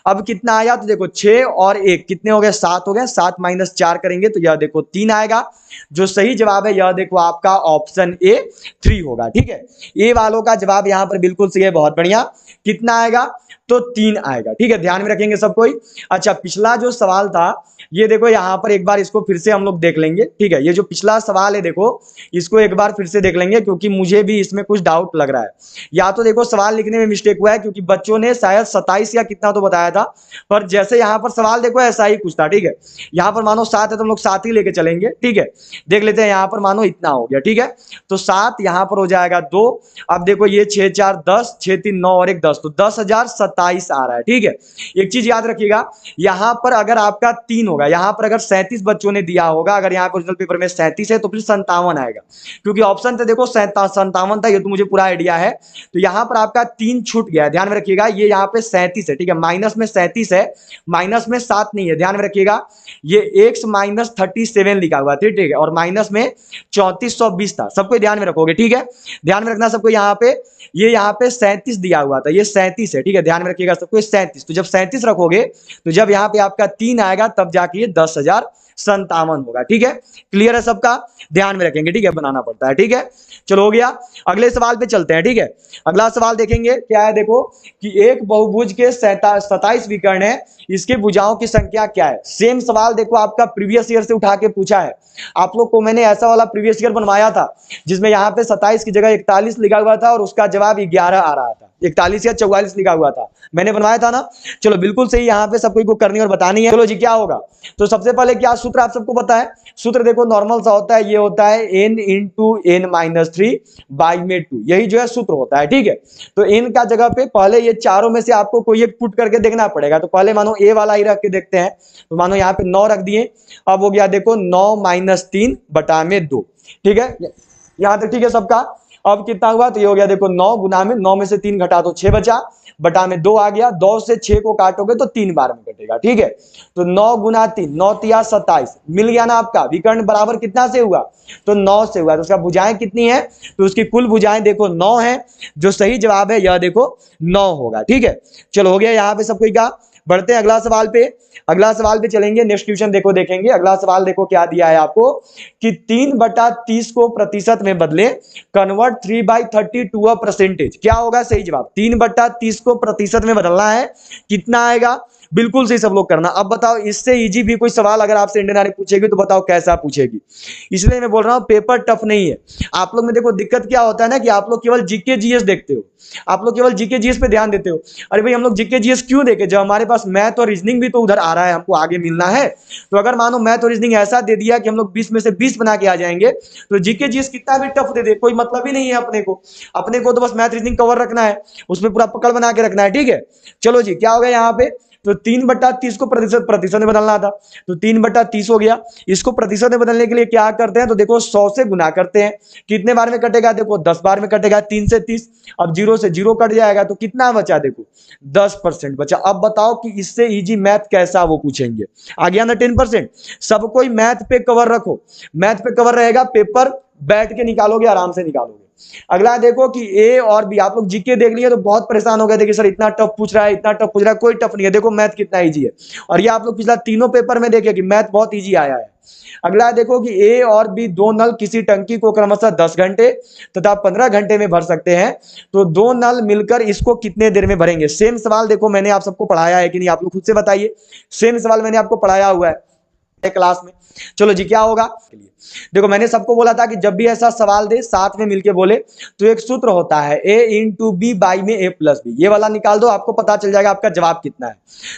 अब कितना आया तो देखो 6 और 1 कितने हो गए 7 हो गए। 7 माइनस 4 करेंगे तो यह देखो 3 आएगा। जो सही जवाब है यह देखो आपका ऑप्शन ए 3 होगा, ठीक है। ए वालों का जवाब यहाँ पर बिल्कुल सही है, बहुत बढ़िया। कितना आएगा तो 3 आएगा, ठीक है। ध्यान में रखेंगे सब कोई। अच्छा पिछला जो सवाल था ये देखो यहाँ पर एक बार इसको फिर से हम लोग देख लेंगे, ठीक है। ये जो पिछला सवाल है देखो इसको एक बार फिर से देख लेंगे, क्योंकि मुझे भी इसमें कुछ डाउट लग रहा है। या तो देखो सवाल लिखने में मिस्टेक हुआ है, क्योंकि बच्चों ने शायद 27 या कितना तो बताया था, पर जैसे यहाँ पर सवाल देखो ऐसा ही कुछ था, ठीक है। यहाँ पर मानो 7 है तो हम लोग 7 ही लेके चलेंगे, ठीक है। देख लेते हैं यहाँ पर मानो इतना हो गया, ठीक है। तो 7 यहाँ पर हो जाएगा 2। अब देखो ये 6 4 10, 6 3 9 और 1 10, तो 10,027 आ रहा है, ठीक है। एक चीज याद रखिएगा, यहाँ पर अगर आपका 3 होगा, यहाँ पर अगर 37 बच्चों ने दिया होगा, अगर यहाँ पर ओरिजिनल पेपर में 37 है तो फिर 57 आएगा, क्योंकि ऑप्शन थे देखो 57 था, ये तो मुझे पूरा आइडिया है। तो यहाँ पर आपका 3 छूट गया है, ध्यान में रखिएगा। ये यहाँ पे 37 है, ठीक है। माइनस में 37 है, माइनस में 7 नहीं है, ध्यान में रखिएगा। ये x माइनस 37 लिखा हुआ था, ठीक है। और माइनस में 3420 था, सबको ध्यान में रखोगे, ठीक है। ध्यान में रखना सबको। यहाँ पे ये यहाँ पे 37 दिया हुआ था, ये 37 है, ठीक है। ध्यान में रखिएगा सबको 37। तो जब 37 रखोगे तो जब यहाँ पे आपका 3 आएगा तब जाके ये 10,057 होगा, ठीक है। क्लियर है सबका, ध्यान में रखेंगे, ठीक है। बनाना पड़ता है, ठीक है। चलो हो गया। अगले सवाल पे चलते हैं, ठीक है। अगला सवाल देखेंगे क्या है देखो कि एक बहुभुज के 27 विकर्ण है, इसके भुजाओं की संख्या क्या है। सेम सवाल देखो आपका प्रीवियस ईयर से उठा के पूछा है। आप लोग को मैंने ऐसा वाला प्रीवियस ईयर बनवाया था जिसमें यहाँ पे 27 की जगह 41 लिखा हुआ था और उसका जवाब 11 आ रहा था, 41 या 44 लिखा हुआ था, मैंने बनवाया था ना। चलो बिल्कुल सही, यहाँ पे सब कोई को करनी और बतानी है। चलो जी क्या होगा तो सबसे पहले क्या सूत्र आप सबको पता है। सूत्र देखो नॉर्मल सा होता है, ये होता है n इंटू n-3 बाई में 2, यही जो है सूत्र होता है, ठीक है। तो n का जगह पे पहले ये चारों में से आपको कोई एक पुट करके देखना पड़ेगा। तो पहले मानो a वाला ही रख के देखते हैं, तो मानो यहाँ पे 9 रख दिए। अब हो गया देखो 9-3 बटा में 2, ठीक है। यहाँ तक ठीक है सबका। अब कितना हुआ तो ये हो गया देखो 9 गुना में 9 में से 3 घटा तो 6 बचा, बटा में 2 आ गया। 2 से 6 को काटोगे तो 3 बार में कटेगा, ठीक है। तो 9 गुना 3 9 तिया 27 मिल गया ना आपका। विकर्ण बराबर कितना से हुआ तो 9 से हुआ। तो उसका भुजाएं कितनी है तो उसकी कुल भुजाएं देखो 9 है। जो सही जवाब है यह देखो 9 होगा, ठीक है। चलो हो गया यहाँ पे सब कोई का। बढ़ते हैं अगला सवाल पे। अगला सवाल पे चलेंगे, नेक्स्ट क्वेश्चन देखो देखेंगे। अगला सवाल देखो क्या दिया है आपको कि 3/30 को प्रतिशत में बदले, कन्वर्ट 3/30 टू अ परसेंटेज। क्या होगा सही जवाब। 3/30 को प्रतिशत में बदलना है, कितना आएगा बिल्कुल सही सब लोग करना। अब बताओ इससे इजी भी कोई सवाल अगर आपसे इंडियन आर्मी पूछेगी तो बताओ कैसा पूछेगी। इसलिए मैं बोल रहा हूं पेपर टफ नहीं है। आप लोग में देखो दिक्कत क्या होता है ना कि आप लोग केवल जीके जीएस देखते हो, आप लोग केवल जीके जीएस पे ध्यान देते हो। अरे भाई हम लोग जीके जीएस क्यों देखे जब हमारे पास मैथ और रीजनिंग भी तो उधर आ रहा है, हमको आगे मिलना है। तो अगर मानो मैथ और रीजनिंग ऐसा दे दिया कि हम लोग 20 में से 20 बना के आ जाएंगे तो जीके जीएस कितना भी टफ दे दे कोई मतलब ही नहीं है। अपने को तो बस मैथ रीजनिंग कवर रखना है, उसमें पूरा पकड़ बना के रखना है, ठीक है। चलो जी क्या हो गया यहाँ पे तो 3/30 को प्रतिशत में बदलना था, तो 3/30 हो गया। इसको प्रतिशत में बदलने के लिए क्या करते हैं तो देखो 100 से गुना करते हैं। कितने बार में कटेगा देखो 10 बार में कटेगा। 3 से 30, अब 0 से 0 कट जाएगा तो कितना बचा देखो 10% बचा। अब बताओ कि इससे इजी मैथ कैसा वो पूछेंगे। आ गया ना 10%। सब कोई मैथ पे कवर रखो, मैथ पे कवर रहेगा, पेपर बैठ के निकालोगे, आराम से निकालोगे। अगला देखो कि ए और बी, आप लोग जीके देख लिए तो बहुत परेशान हो गए थे कि सर इतना टफ पूछ रहा है, इतना टफ पूछ रहा है। कोई टफ नहीं है, देखो मैथ कितना इजी है। और ये आप लोग पिछला तीनों पेपर में देखे कि मैथ बहुत इजी आया है। अगला देखो कि ए और बी दो नल किसी टंकी को क्रमशः 10 घंटे तथा 15 घंटे में भर सकते हैं, तो दो नल मिलकर इसको कितने देर में भरेंगे। सेम सवाल देखो मैंने आप सबको पढ़ाया है कि नहीं, आप लोग खुद से बताइए। सेम सवाल मैंने आपको पढ़ाया हुआ है क्लास में। चलो जी क्या होगा देखो मैंने सबको बोला था कि जब भी ऐसा सवाल दे साथ में मिलके बोले तो एक सूत्र होता है a इंटू बी बाई में a प्लस बी। ये वाला निकाल दो, आपको पता चल जाएगा आपका जवाब कितना है।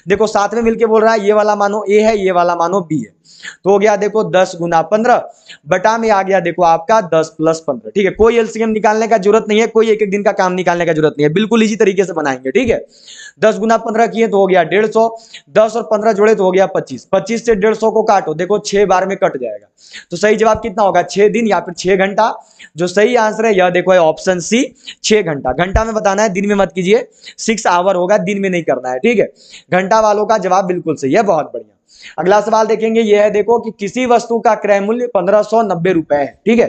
देखो साथ में मिलके बोल रहा है, ये वाला मानो a है, ये वाला मानो b है। तो हो गया देखो 10 गुना 15 बटा में आ गया देखो आपका 10 प्लस 15। ठीक है, कोई एलसीएम निकालने का जरूरत नहीं है, कोई एक एक दिन का काम निकालने का जरूरत नहीं है, बिल्कुल इजी तरीके से बनाएंगे। ठीक है, 10 गुना 15 किए तो हो गया 150, 10 और 15 जोड़े तो हो गया 25, 25 से 150 को काटो, देखो 6 बार में कट जाएगा। तो सही जवाब कितना होगा, 6 दिन या फिर 6 घंटा। जो सही आंसर है यह देखो है ऑप्शन सी, 6 घंटा। घंटा में बताना है, दिन में मत कीजिए, 6 आवर होगा, दिन में नहीं करना है। ठीक है, घंटा वालों का जवाब बिल्कुल सही है, बहुत बढ़िया। अगला सवाल देखेंगे, यह है देखो कि किसी वस्तु का क्रय मूल्य 1590 रुपए है। ठीक है,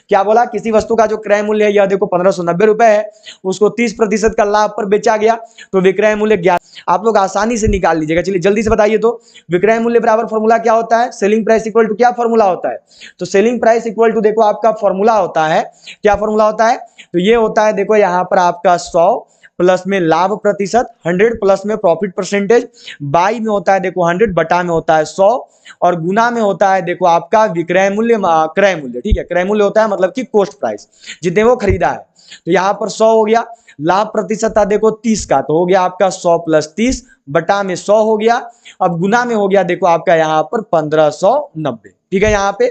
क्या बोला, किसी वस्तु का जो क्रय मूल्य है यह देखो 1590 रुपए है, उसको 30% का लाभ पर बेचा गया, तो विक्रय मूल्य 11। आप लोग आसानी से निकाल लीजिएगा, चलिए जल्दी से बताइए। तो विक्रय मूल्य बराबर फॉर्मूला क्या होता है, सेलिंग प्राइस इक्वल टू क्या फॉर्मूला होता है, तो सेलिंग प्राइस इक्वल टू देखो आपका फॉर्मूला होता है, क्या फॉर्मूला होता है, तो ये होता है देखो यहां पर आपका 100 प्लस में लाभ प्रतिशत, 100 प्लस में प्रॉफिट परसेंटेज, बाई में होता है देखो 100, बटा में होता है 100, और गुना में होता है देखो आपका विक्रय मूल्य क्रय मूल्य। ठीक है, क्रय मूल्य होता है मतलब कि कॉस्ट प्राइस, जितने वो खरीदा है। तो यहाँ पर 100 हो गया, लाभ प्रतिशत था देखो 30 का, तो हो गया आपका 100 प्लस 30, बटा में 100 हो गया। अब गुना में हो गया देखो आपका यहाँ पर 1590। ठीक है, यहाँ पे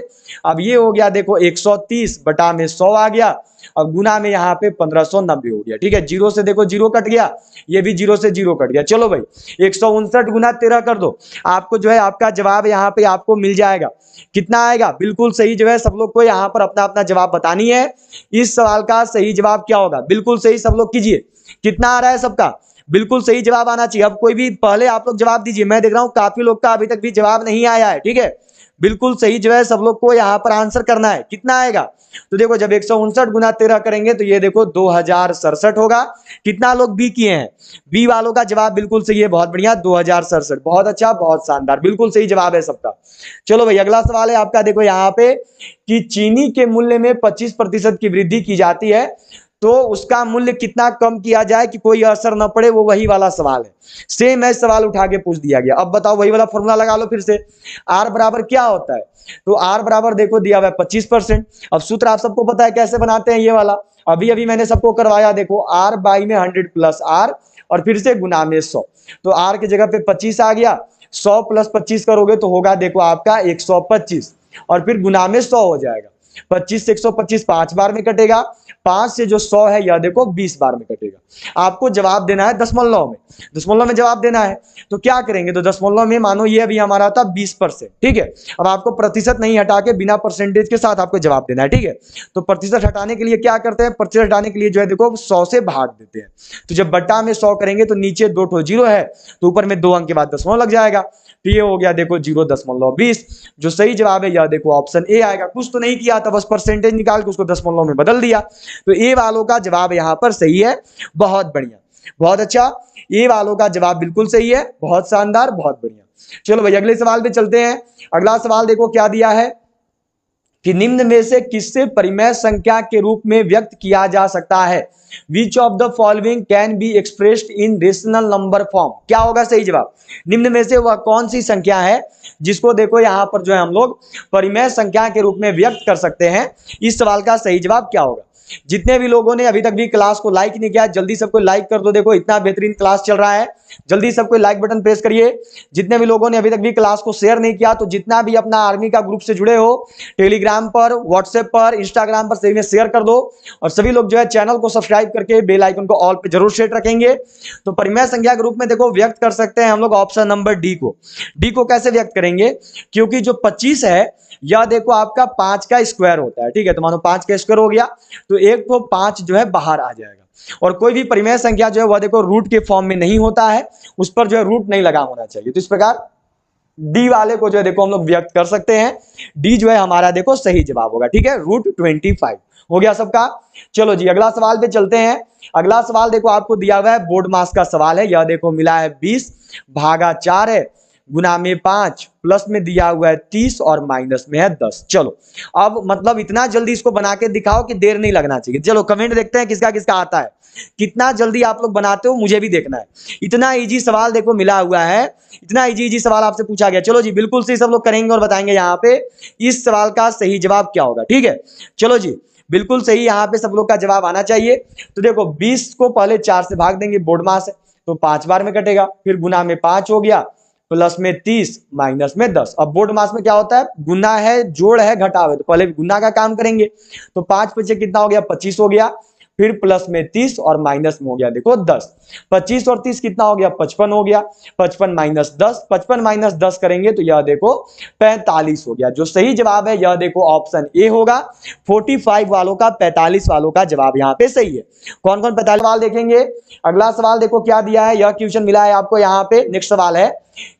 अब ये हो गया देखो 130, बटा में 100 आ गया, अब गुना में यहाँ पे 1590 हो गया। ठीक है, जीरो से देखो जीरो कट गया, ये भी जीरो से जीरो कट गया। चलो भाई 159 गुना 13 कर दो, आपको जो है आपका जवाब यहाँ पे आपको मिल जाएगा। कितना आएगा, बिल्कुल सही जो है सब लोग को यहाँ पर अपना अपना जवाब बतानी है। इस सवाल का सही जवाब क्या होगा, बिल्कुल सही सब लोग कीजिए। कितना आ रहा है सबका, बिल्कुल सही जवाब आना चाहिए। अब कोई भी पहले आप लोग जवाब दीजिए, मैं देख रहा हूं काफी लोग का अभी तक भी जवाब नहीं आया है। ठीक है, बिल्कुल सही जो है सब लोग को यहाँ पर आंसर करना है। कितना आएगा, तो देखो जब 159 गुना 13 करेंगे तो ये देखो 2067 होगा। कितना लोग बी किए हैं, बी वालों का जवाब बिल्कुल सही है, बहुत बढ़िया, 2067, बहुत अच्छा, बहुत शानदार, बिल्कुल सही जवाब है सबका। चलो भाई अगला सवाल है आपका, देखो यहाँ पे कि चीनी के मूल्य में 25% की वृद्धि की जाती है, तो उसका मूल्य कितना कम किया जाए कि कोई असर न पड़े, वो वही वाला सवाल है। सेम है सवाल उठा के पूछ दिया गया। अब बताओ वही वाला फॉर्मूला लगा लो फिर से। आर बराबर क्या होता है, तो आर बराबर देखो दिया हुआ है 25%। अब सूत्र आप सबको पता है कैसे बनाते हैं, ये वाला अभी अभी मैंने सबको करवाया, देखो आर बाई में 100 प्लस आर और फिर से गुना में 100, तो आर की जगह पे 25 आ गया, 100 प्लस 25 करोगे तो होगा देखो आपका 125, और फिर गुना में 100 हो जाएगा। 25 से 125 5 बार में कटेगा, 5 से जो 100 है यह देखो 20 बार में कटेगा। आपको जवाब देना है दशमलव में, दशमलव में जवाब देना है। तो क्या करेंगे, तो दशमलव में मानो ये अभी हमारा था 20%। ठीक है, अब आपको प्रतिशत नहीं हटा के बिना परसेंटेज के साथ आपको जवाब देना है। ठीक है, तो प्रतिशत हटाने के लिए क्या करते हैं, प्रतिशत हटाने के लिए जो है देखो 100 से भाग देते हैं। तो जब बट्टा में 100 करेंगे तो नीचे 2 ठो जीरो है, तो ऊपर में 2 अंक के बाद दशमलव लग जाएगा, तो ये हो गया देखो 0.20। जो सही जवाब है यह देखो ऑप्शन ए आएगा। कुछ तो नहीं किया था, बस परसेंटेज निकाल के उसको दशमलव में बदल दिया, तो ए वालों का जवाब यहां पर सही है। बहुत बढ़िया, बहुत अच्छा, ए वालों का जवाब बिल्कुल सही है, बहुत शानदार, बहुत बढ़िया। चलो भाई अगले सवाल पे चलते हैं। अगला सवाल देखो क्या दिया है कि निम्न में से किससे परिमेय संख्या के रूप में व्यक्त किया जा सकता है, which of the following can be expressed in rational number form. क्या होगा सही जवाब, निम्न में से वह कौन सी संख्या है जिसको देखो यहां पर जो है हम लोग परिमेय संख्या के रूप में व्यक्त कर सकते हैं। इस सवाल का सही जवाब क्या होगा। जितने भी लोगों ने अभी तक भी क्लास को लाइक नहीं किया, जल्दी सबको लाइक कर दो, देखो इतना बेहतरीन क्लास चल रहा है, जल्दी सबको लाइक बटन प्रेस करिए। जितने भी लोगों ने अभी तक भी क्लास को शेयर नहीं किया, तो जितना भी अपना आर्मी का ग्रुप से जुड़े हो, टेलीग्राम पर, व्हाट्सएप पर, इंस्टाग्राम पर सभी में शेयर कर दो, और सभी लोग जो है चैनल को सब्सक्राइब करके बेल आइकन को ऑल पे जरूर सेट रखेंगे। तो परिमेय संख्या के रूप में देखो व्यक्त कर सकते हैं हम लोग ऑप्शन नंबर डी को। डी को कैसे व्यक्त करेंगे, क्योंकि जो 25 है यह देखो आपका 5 का स्क्वायर होता है। ठीक है, तो मानो 5 का स्क्वायर हो गया, तो एक तो 5 जो है बाहर आ जाएगा, और कोई भी परिमेय संख्या जो है वह देखो रूट के फॉर्म में नहीं होता है, उस पर जो है रूट नहीं लगा होना चाहिए। तो इस प्रकार डी वाले को जो है देखो हम लोग व्यक्त कर सकते हैं। डी जो है हमारा देखो सही जवाब होगा। ठीक है, √25 हो गया सबका। चलो जी अगला सवाल पे चलते हैं। अगला सवाल देखो आपको दिया हुआ है, बोर्ड मास का सवाल है, यह देखो मिला है 20 भागा 4 है, गुना में 5, प्लस में दिया हुआ है 30 और माइनस में है 10। चलो अब मतलब इतना जल्दी इसको बना के दिखाओ कि देर नहीं लगना चाहिए। चलो कमेंट देखते हैं किसका किसका आता है, कितना जल्दी आप लोग बनाते हो मुझे भी देखना है। इतना इजी सवाल देखो मिला हुआ है, इतना इजी सवाल आपसे पूछा गया। चलो जी बिल्कुल सही सब लोग करेंगे और बताएंगे यहाँ पे इस सवाल का सही जवाब क्या होगा। ठीक है, चलो जी बिल्कुल सही यहाँ पे सब लोग का जवाब आना चाहिए। तो देखो 20 को पहले 4 से भाग देंगे, बोर्ड मास है तो 5 बार में कटेगा, फिर गुना में 5 हो गया, प्लस में 30 माइनस में 10। अब बोर्ड मास में क्या होता है, गुना है, जोड़ है, घटाव है, तो पहले गुना का काम करेंगे। तो 5 पचे कितना हो गया, 25 हो गया, फिर प्लस में 30 और माइनस में हो गया देखो 10। 25 और 30 कितना हो गया, 55 हो गया, 55 माइनस 10, 55 माइनस 10 करेंगे तो यह देखो 45 हो गया। जो सही जवाब है यह देखो ऑप्शन ए होगा। 45 वालों का 45 वालों का जवाब यहाँ पे सही है। कौन कौन 45 सवाल देखेंगे। अगला सवाल देखो क्या दिया है, यह क्वेश्चन मिला है आपको यहाँ पे। नेक्स्ट सवाल है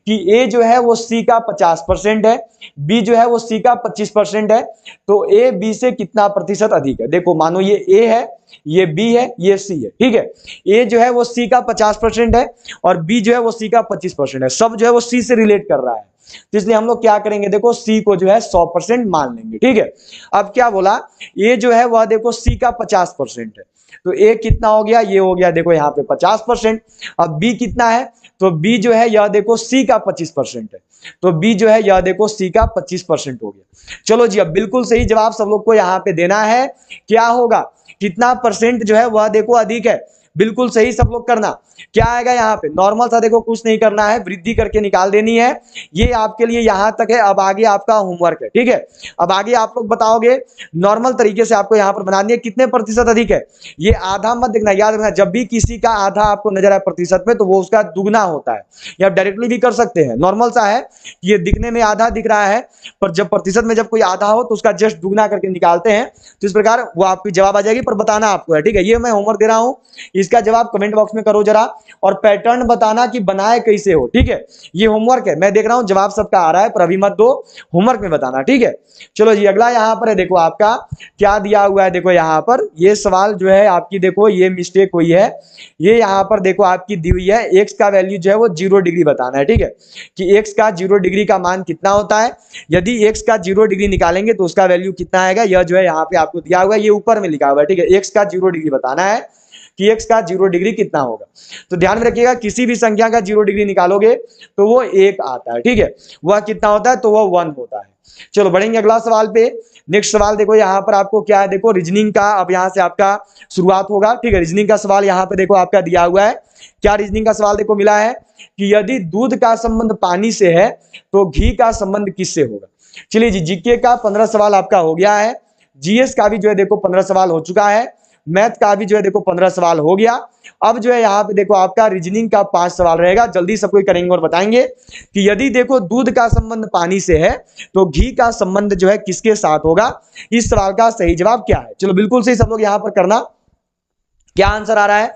कि ए जो है वो सी का 50% है, बी जो है वो सी का 25% है, तो ए बी से कितना प्रतिशत अधिक है। देखो मानो ये ए है, ये बी है, ये सी है, ठीक है। ए जो है वो सी का 50% है और बी जो है वो सी का 25% है। सब जो है वो सी से रिलेट कर रहा है, तो इसलिए हम लोग क्या करेंगे, देखो सी को जो है 100% मान लेंगे, ठीक है। अब क्या बोला, ए जो है वह देखो सी का 50% है, तो ए कितना हो गया, ये हो गया देखो यहाँ पे 50%। अब बी कितना है, तो बी जो है यह देखो सी का 25% है, तो बी जो है यह देखो सी का 25% हो गया। चलो जी, अब बिल्कुल सही जवाब सब लोग को यहाँ पे देना है। क्या होगा, कितना परसेंट जो है वह देखो अधिक है, बिल्कुल सही सब लोग करना। क्या आएगा यहाँ पे, नॉर्मल सा देखो, कुछ नहीं करना है, वृद्धि करके निकाल देनी है। ये आपके लिए यहाँ तक है, अब आगे आपका होमवर्क है, ठीक है। अब आगे आप लोग बताओगे, नॉर्मल तरीके से आपको यहाँ पर बनानी है। कितने प्रतिशत अधिक है, ये आधा मत देखना, याद रखना, जब भी किसी का आधा आपको नजर आए प्रतिशत में, तो वो उसका दुगना होता है। या आप डायरेक्टली भी कर सकते हैं, नॉर्मल सा है, ये दिखने में आधा दिख रहा है, पर जब प्रतिशत में जब कोई आधा हो तो उसका जस्ट दुगना करके निकालते हैं, तो इस प्रकार वो आपकी जवाब आ जाएगी। पर बताना आपको है, ठीक है। ये मैं होमवर्क दे रहा हूं, इसका जवाब कमेंट बॉक्स में करो जरा, और पैटर्न बताना कि बनाए कैसे हो, ठीक है। ये होमवर्क है, मैं देख रहा हूं जवाब सबका आ रहा है, पर अभी मत दो, होमवर्क में बताना, ठीक है। चलो जी, अगला यहाँ पर है, देखो आपका क्या दिया हुआ है। देखो यहाँ पर ये सवाल जो है आपकी, देखो ये मिस्टेक हुई है। ये यहाँ पर देखो आपकी दी हुई है, एक्स का वैल्यू जो है वो 0 डिग्री बताना है, ठीक है, कि एक्स का 0 डिग्री का मान कितना होता है। यदि एक्स का 0 डिग्री निकालेंगे तो उसका वैल्यू कितना आएगा, यह जो है यहाँ पे आपको दिया हुआ है, ये ऊपर में लिखा हुआ है, ठीक है। एक्स का 0 डिग्री बताना है कि एक्स का 0 डिग्री कितना होगा। तो ध्यान में रखिएगा, किसी भी संख्या का 0 डिग्री निकालोगे तो वो 1 आता है, ठीक है। वह कितना होता है, तो वह 1 होता है। चलो बढ़ेंगे अगला सवाल पे। नेक्स्ट सवाल देखो यहाँ पर आपको क्या है, देखो रीजनिंग का, अब यहाँ से आपका शुरुआत होगा, ठीक है। रीजनिंग का सवाल यहाँ पे देखो आपका दिया हुआ है। क्या रीजनिंग का सवाल देखो मिला है कि यदि दूध का संबंध पानी से है तो घी का संबंध किससे होगा। चलिए जी, जीके का 15 सवाल आपका हो गया है, जीएस का भी जो है देखो 15 सवाल हो चुका है, मैथ का भी जो है देखो 15 सवाल हो गया। अब जो है यहाँ पे देखो आपका रीजनिंग का 5 सवाल रहेगा, जल्दी सबको करेंगे और बताएंगे कि यदि देखो दूध का संबंध पानी से है तो घी का संबंध जो है किसके साथ होगा। इस सवाल का सही जवाब क्या है, चलो बिल्कुल सही सब लोग यहाँ पर करना। क्या आंसर आ रहा है,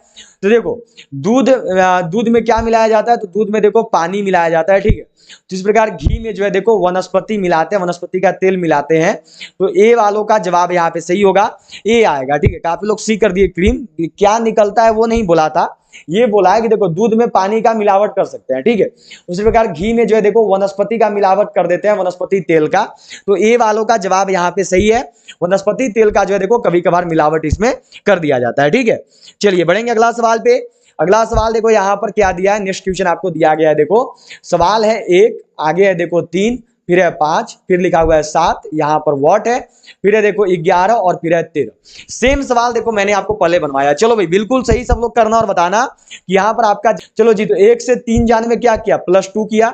तो देखो दूध में क्या मिलाया जाता है, तो दूध में देखो पानी मिलाया जाता है, ठीक है। तो इस प्रकार घी में जो है देखो वनस्पति मिलाते हैं, वनस्पति का तेल मिलाते हैं, तो ए वालों का जवाब यहाँ पे सही होगा, ए आएगा, ठीक है। काफी लोग सी कर दिए, क्रीम क्या निकलता है वो नहीं बोला था, ये बोला है कि देखो दूध में पानी का मिलावट कर सकते हैं, ठीक है। उसी प्रकार घी में जो है देखो वनस्पति का मिलावट कर देते हैं, वनस्पति तेल का, तो ए वालों का जवाब यहाँ पे सही है। वनस्पति तेल का जो है देखो कभी कभार मिलावट इसमें कर दिया जाता है, ठीक है। चलिए बढ़ेंगे अगला सवाल पे। अगला सवाल देखो यहाँ पर क्या दिया है, नेक्स्ट क्वेश्चन आपको दिया गया है। देखो सवाल है 1, आगे है देखो 3, फिर है 5, फिर लिखा हुआ है 7, यहाँ पर व्हाट है, फिर है देखो 11 और फिर है 13। सेम सवाल देखो मैंने आपको पहले बनवाया। चलो भाई बिल्कुल सही सब लोग करना और बताना कि यहाँ पर आपका, चलो जी, तो 1 से 3 जाने में क्या किया, +2 किया,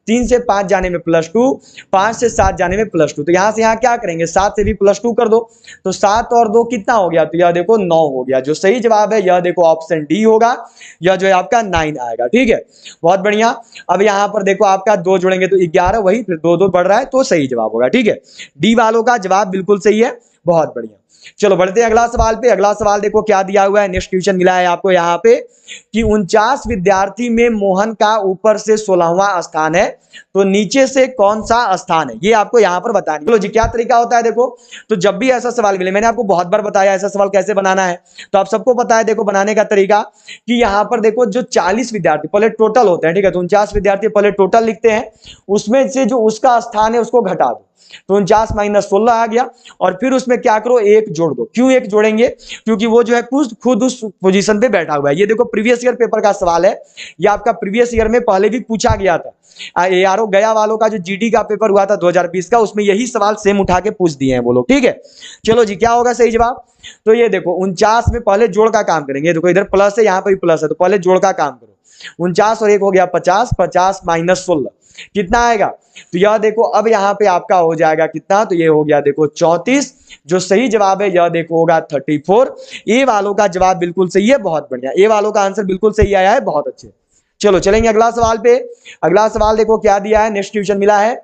3 से 5 जाने में +2, 5 से 7 जाने में +2, तो यहाँ से यहाँ क्या करेंगे, 7 से भी +2 कर दो, तो 7 और 2 कितना हो गया, तो यह देखो 9 हो गया। जो सही जवाब है यह देखो ऑप्शन डी होगा, यह जो है आपका 9 आएगा, ठीक है। बहुत बढ़िया। अब यहाँ पर देखो आपका 2 जोड़ेंगे तो 11, वही फिर 2 2 बढ़ रहा है, तो सही जवाब होगा, ठीक है। डी वालों का जवाब बिल्कुल सही है, बहुत बढ़िया। चलो बढ़ते हैं अगला सवाल पे। अगला सवाल देखो क्या दिया हुआ है, नेक्स्ट क्वेश्चन मिला है आपको यहाँ पे कि 49 विद्यार्थी में मोहन का ऊपर से 16वां स्थान है, तो नीचे से कौन सा स्थान है, ये आपको यहाँ पर बताना है। चलो जी, क्या तरीका होता है देखो, तो जब भी ऐसा सवाल मिले, मैंने आपको बहुत बार बताया ऐसा सवाल कैसे बनाना है, तो आप सबको पता है देखो बनाने का तरीका, कि यहाँ पर देखो जो 40 विद्यार्थी पहले टोटल होते हैं, ठीक है, तो 49 विद्यार्थी पहले टोटल लिखते हैं, उसमें से जो उसका स्थान है उसको घटा दो, तो 49 माइनस 16 आ गया, और फिर उसमें क्या करो, 1 जोड़ दो। क्यों 1 जोड़ेंगे, क्योंकि वो जो है खुद उस पोजीशन पे बैठा हुआ है। ये देखो प्रीवियस ईयर पेपर का सवाल है, ये आपका प्रीवियस ईयर में पहले भी पूछा गया था। एआरओ गया वालों का जो जीडी का पेपर हुआ था 2020 का, उसमें यही सवाल सेम उठा के पूछ दिए हैं वो लोग, ठीक है। चलो जी, क्या होगा सही जवाब, तो ये देखो 49 में पहले जोड़ का काम करेंगे, देखो इधर प्लस है, यहाँ पर भी प्लस है, तो पहले जोड़ का काम करो। 49 और 1 हो गया 50, 50 माइनस 16 कितना आएगा, तो यह देखो अब यहाँ पे आपका हो जाएगा कितना, तो ये हो गया देखो 34। जो सही जवाब है यह देखो होगा 34। ए वालों का जवाब बिल्कुल सही है, बहुत बढ़िया, ए वालों का आंसर बिल्कुल सही आया है, बहुत अच्छे। चलो चलेंगे अगला सवाल पे। अगला सवाल देखो क्या दिया है, नेक्स्ट क्वेश्चन मिला है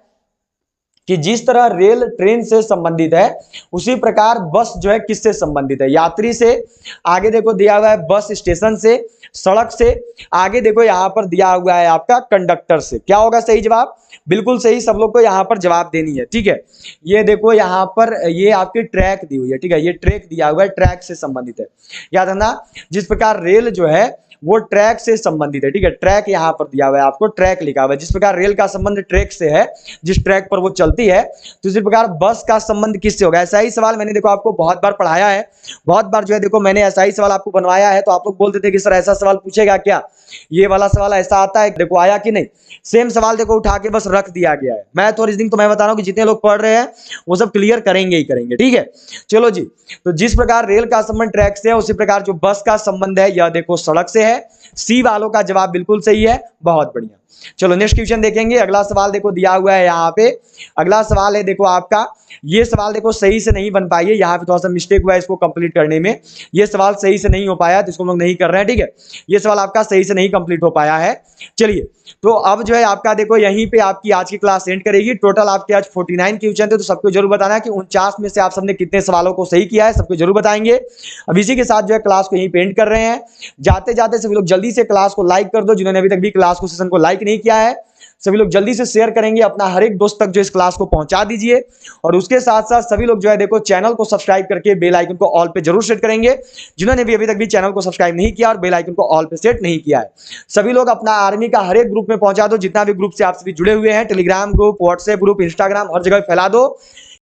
कि जिस तरह रेल ट्रेन से संबंधित है उसी प्रकार बस जो है किससे संबंधित है, यात्री से, आगे देखो दिया हुआ है बस स्टेशन से, सड़क से, आगे देखो यहां पर दिया हुआ है आपका कंडक्टर से। क्या होगा सही जवाब, बिल्कुल सही, सब लोग को यहां पर जवाब देनी है, ठीक है। ये देखो यहां पर ये आपकी ट्रैक दी हुई है, ठीक है, ये ट्रैक दिया हुआ है, ट्रैक से संबंधित है, याद रखना। जिस प्रकार रेल जो है वो ट्रैक से संबंधित है, ठीक है, ट्रैक यहां पर दिया हुआ है, आपको ट्रैक लिखा हुआ है। जिस प्रकार रेल का संबंध ट्रैक से है, जिस ट्रैक पर वो चलती है, तो इसी प्रकार बस का संबंध किससे होगा। ऐसा ही सवाल मैंने देखो आपको बहुत बार पढ़ाया है, बहुत बार जो है देखो मैंने ऐसा ही सवाल आपको बनवाया है, तो आप लोग बोलते थे कि सर ऐसा सवाल पूछेगा क्या, ये वाला सवाल ऐसा आता है, देखो आया कि नहीं। सेम सवाल देखो उठा के बस रख दिया गया है। मैथ और रीजनिंग तो मैं बता रहा हूं कि जितने लोग पढ़ रहे हैं वो सब क्लियर करेंगे ही करेंगे, ठीक है। चलो जी, तो जिस प्रकार रेल का संबंध ट्रैक से है उसी प्रकार जो बस का संबंध है यह देखो सड़क से है। सी वालों का जवाब बिल्कुल सही है, बहुत बढ़िया। चलो नेक्स्ट क्वेश्चन देखेंगे। अगला सवाल देखो दिया हुआ है यहाँ पे, अगला सवाल है देखो आपका, ये सवाल देखो सही से नहीं बन पाई है, यहाँ पे थोड़ा सा मिस्टेक हुआ है इसको कंप्लीट करने में, ये सवाल सही से नहीं हो पाया तो इसको हम लोग नहीं कर रहे हैं, ठीक है, ये सवाल आपका सही से नहीं कंप्लीट हो पाया है। चलिए तो अब जो है आपका देखो यहीं पे आपकी आज की क्लास एंड करेगी। टोटल आपके आज 49 क्वेश्चन थे, तो सबको जरूर बताना है कि 49 में से आप सबने कितने सवालों को सही किया है, सबको जरूर बताएंगे। अब इसी के साथ जो है क्लास को यहीं पे एंड कर रहे हैं। जाते जाते सभी लोग जल्दी से क्लास को लाइक कर दो, जिन्होंने अभी तक भी क्लास को सेशन को लाइक नहीं किया है सभी लोग जल्दी से शेयर करेंगे, अपना हर एक दोस्त तक जो इस क्लास को पहुंचा दीजिए। और उसके साथ साथ सभी लोग जो है देखो चैनल को सब्सक्राइब करके बेल आइकन को ऑल पे जरूर सेट करेंगे, जिन्होंने भी अभी तक भी चैनल को सब्सक्राइब नहीं किया और बेल आइकन को ऑल पे सेट नहीं किया है। सभी लोग अपना आर्मी का हर एक ग्रुप में पहुंचा दो, जितना भी ग्रुप से आप सभी जुड़े हुए हैं, Telegram group, WhatsApp group, Instagram, हर जगह फैला दो,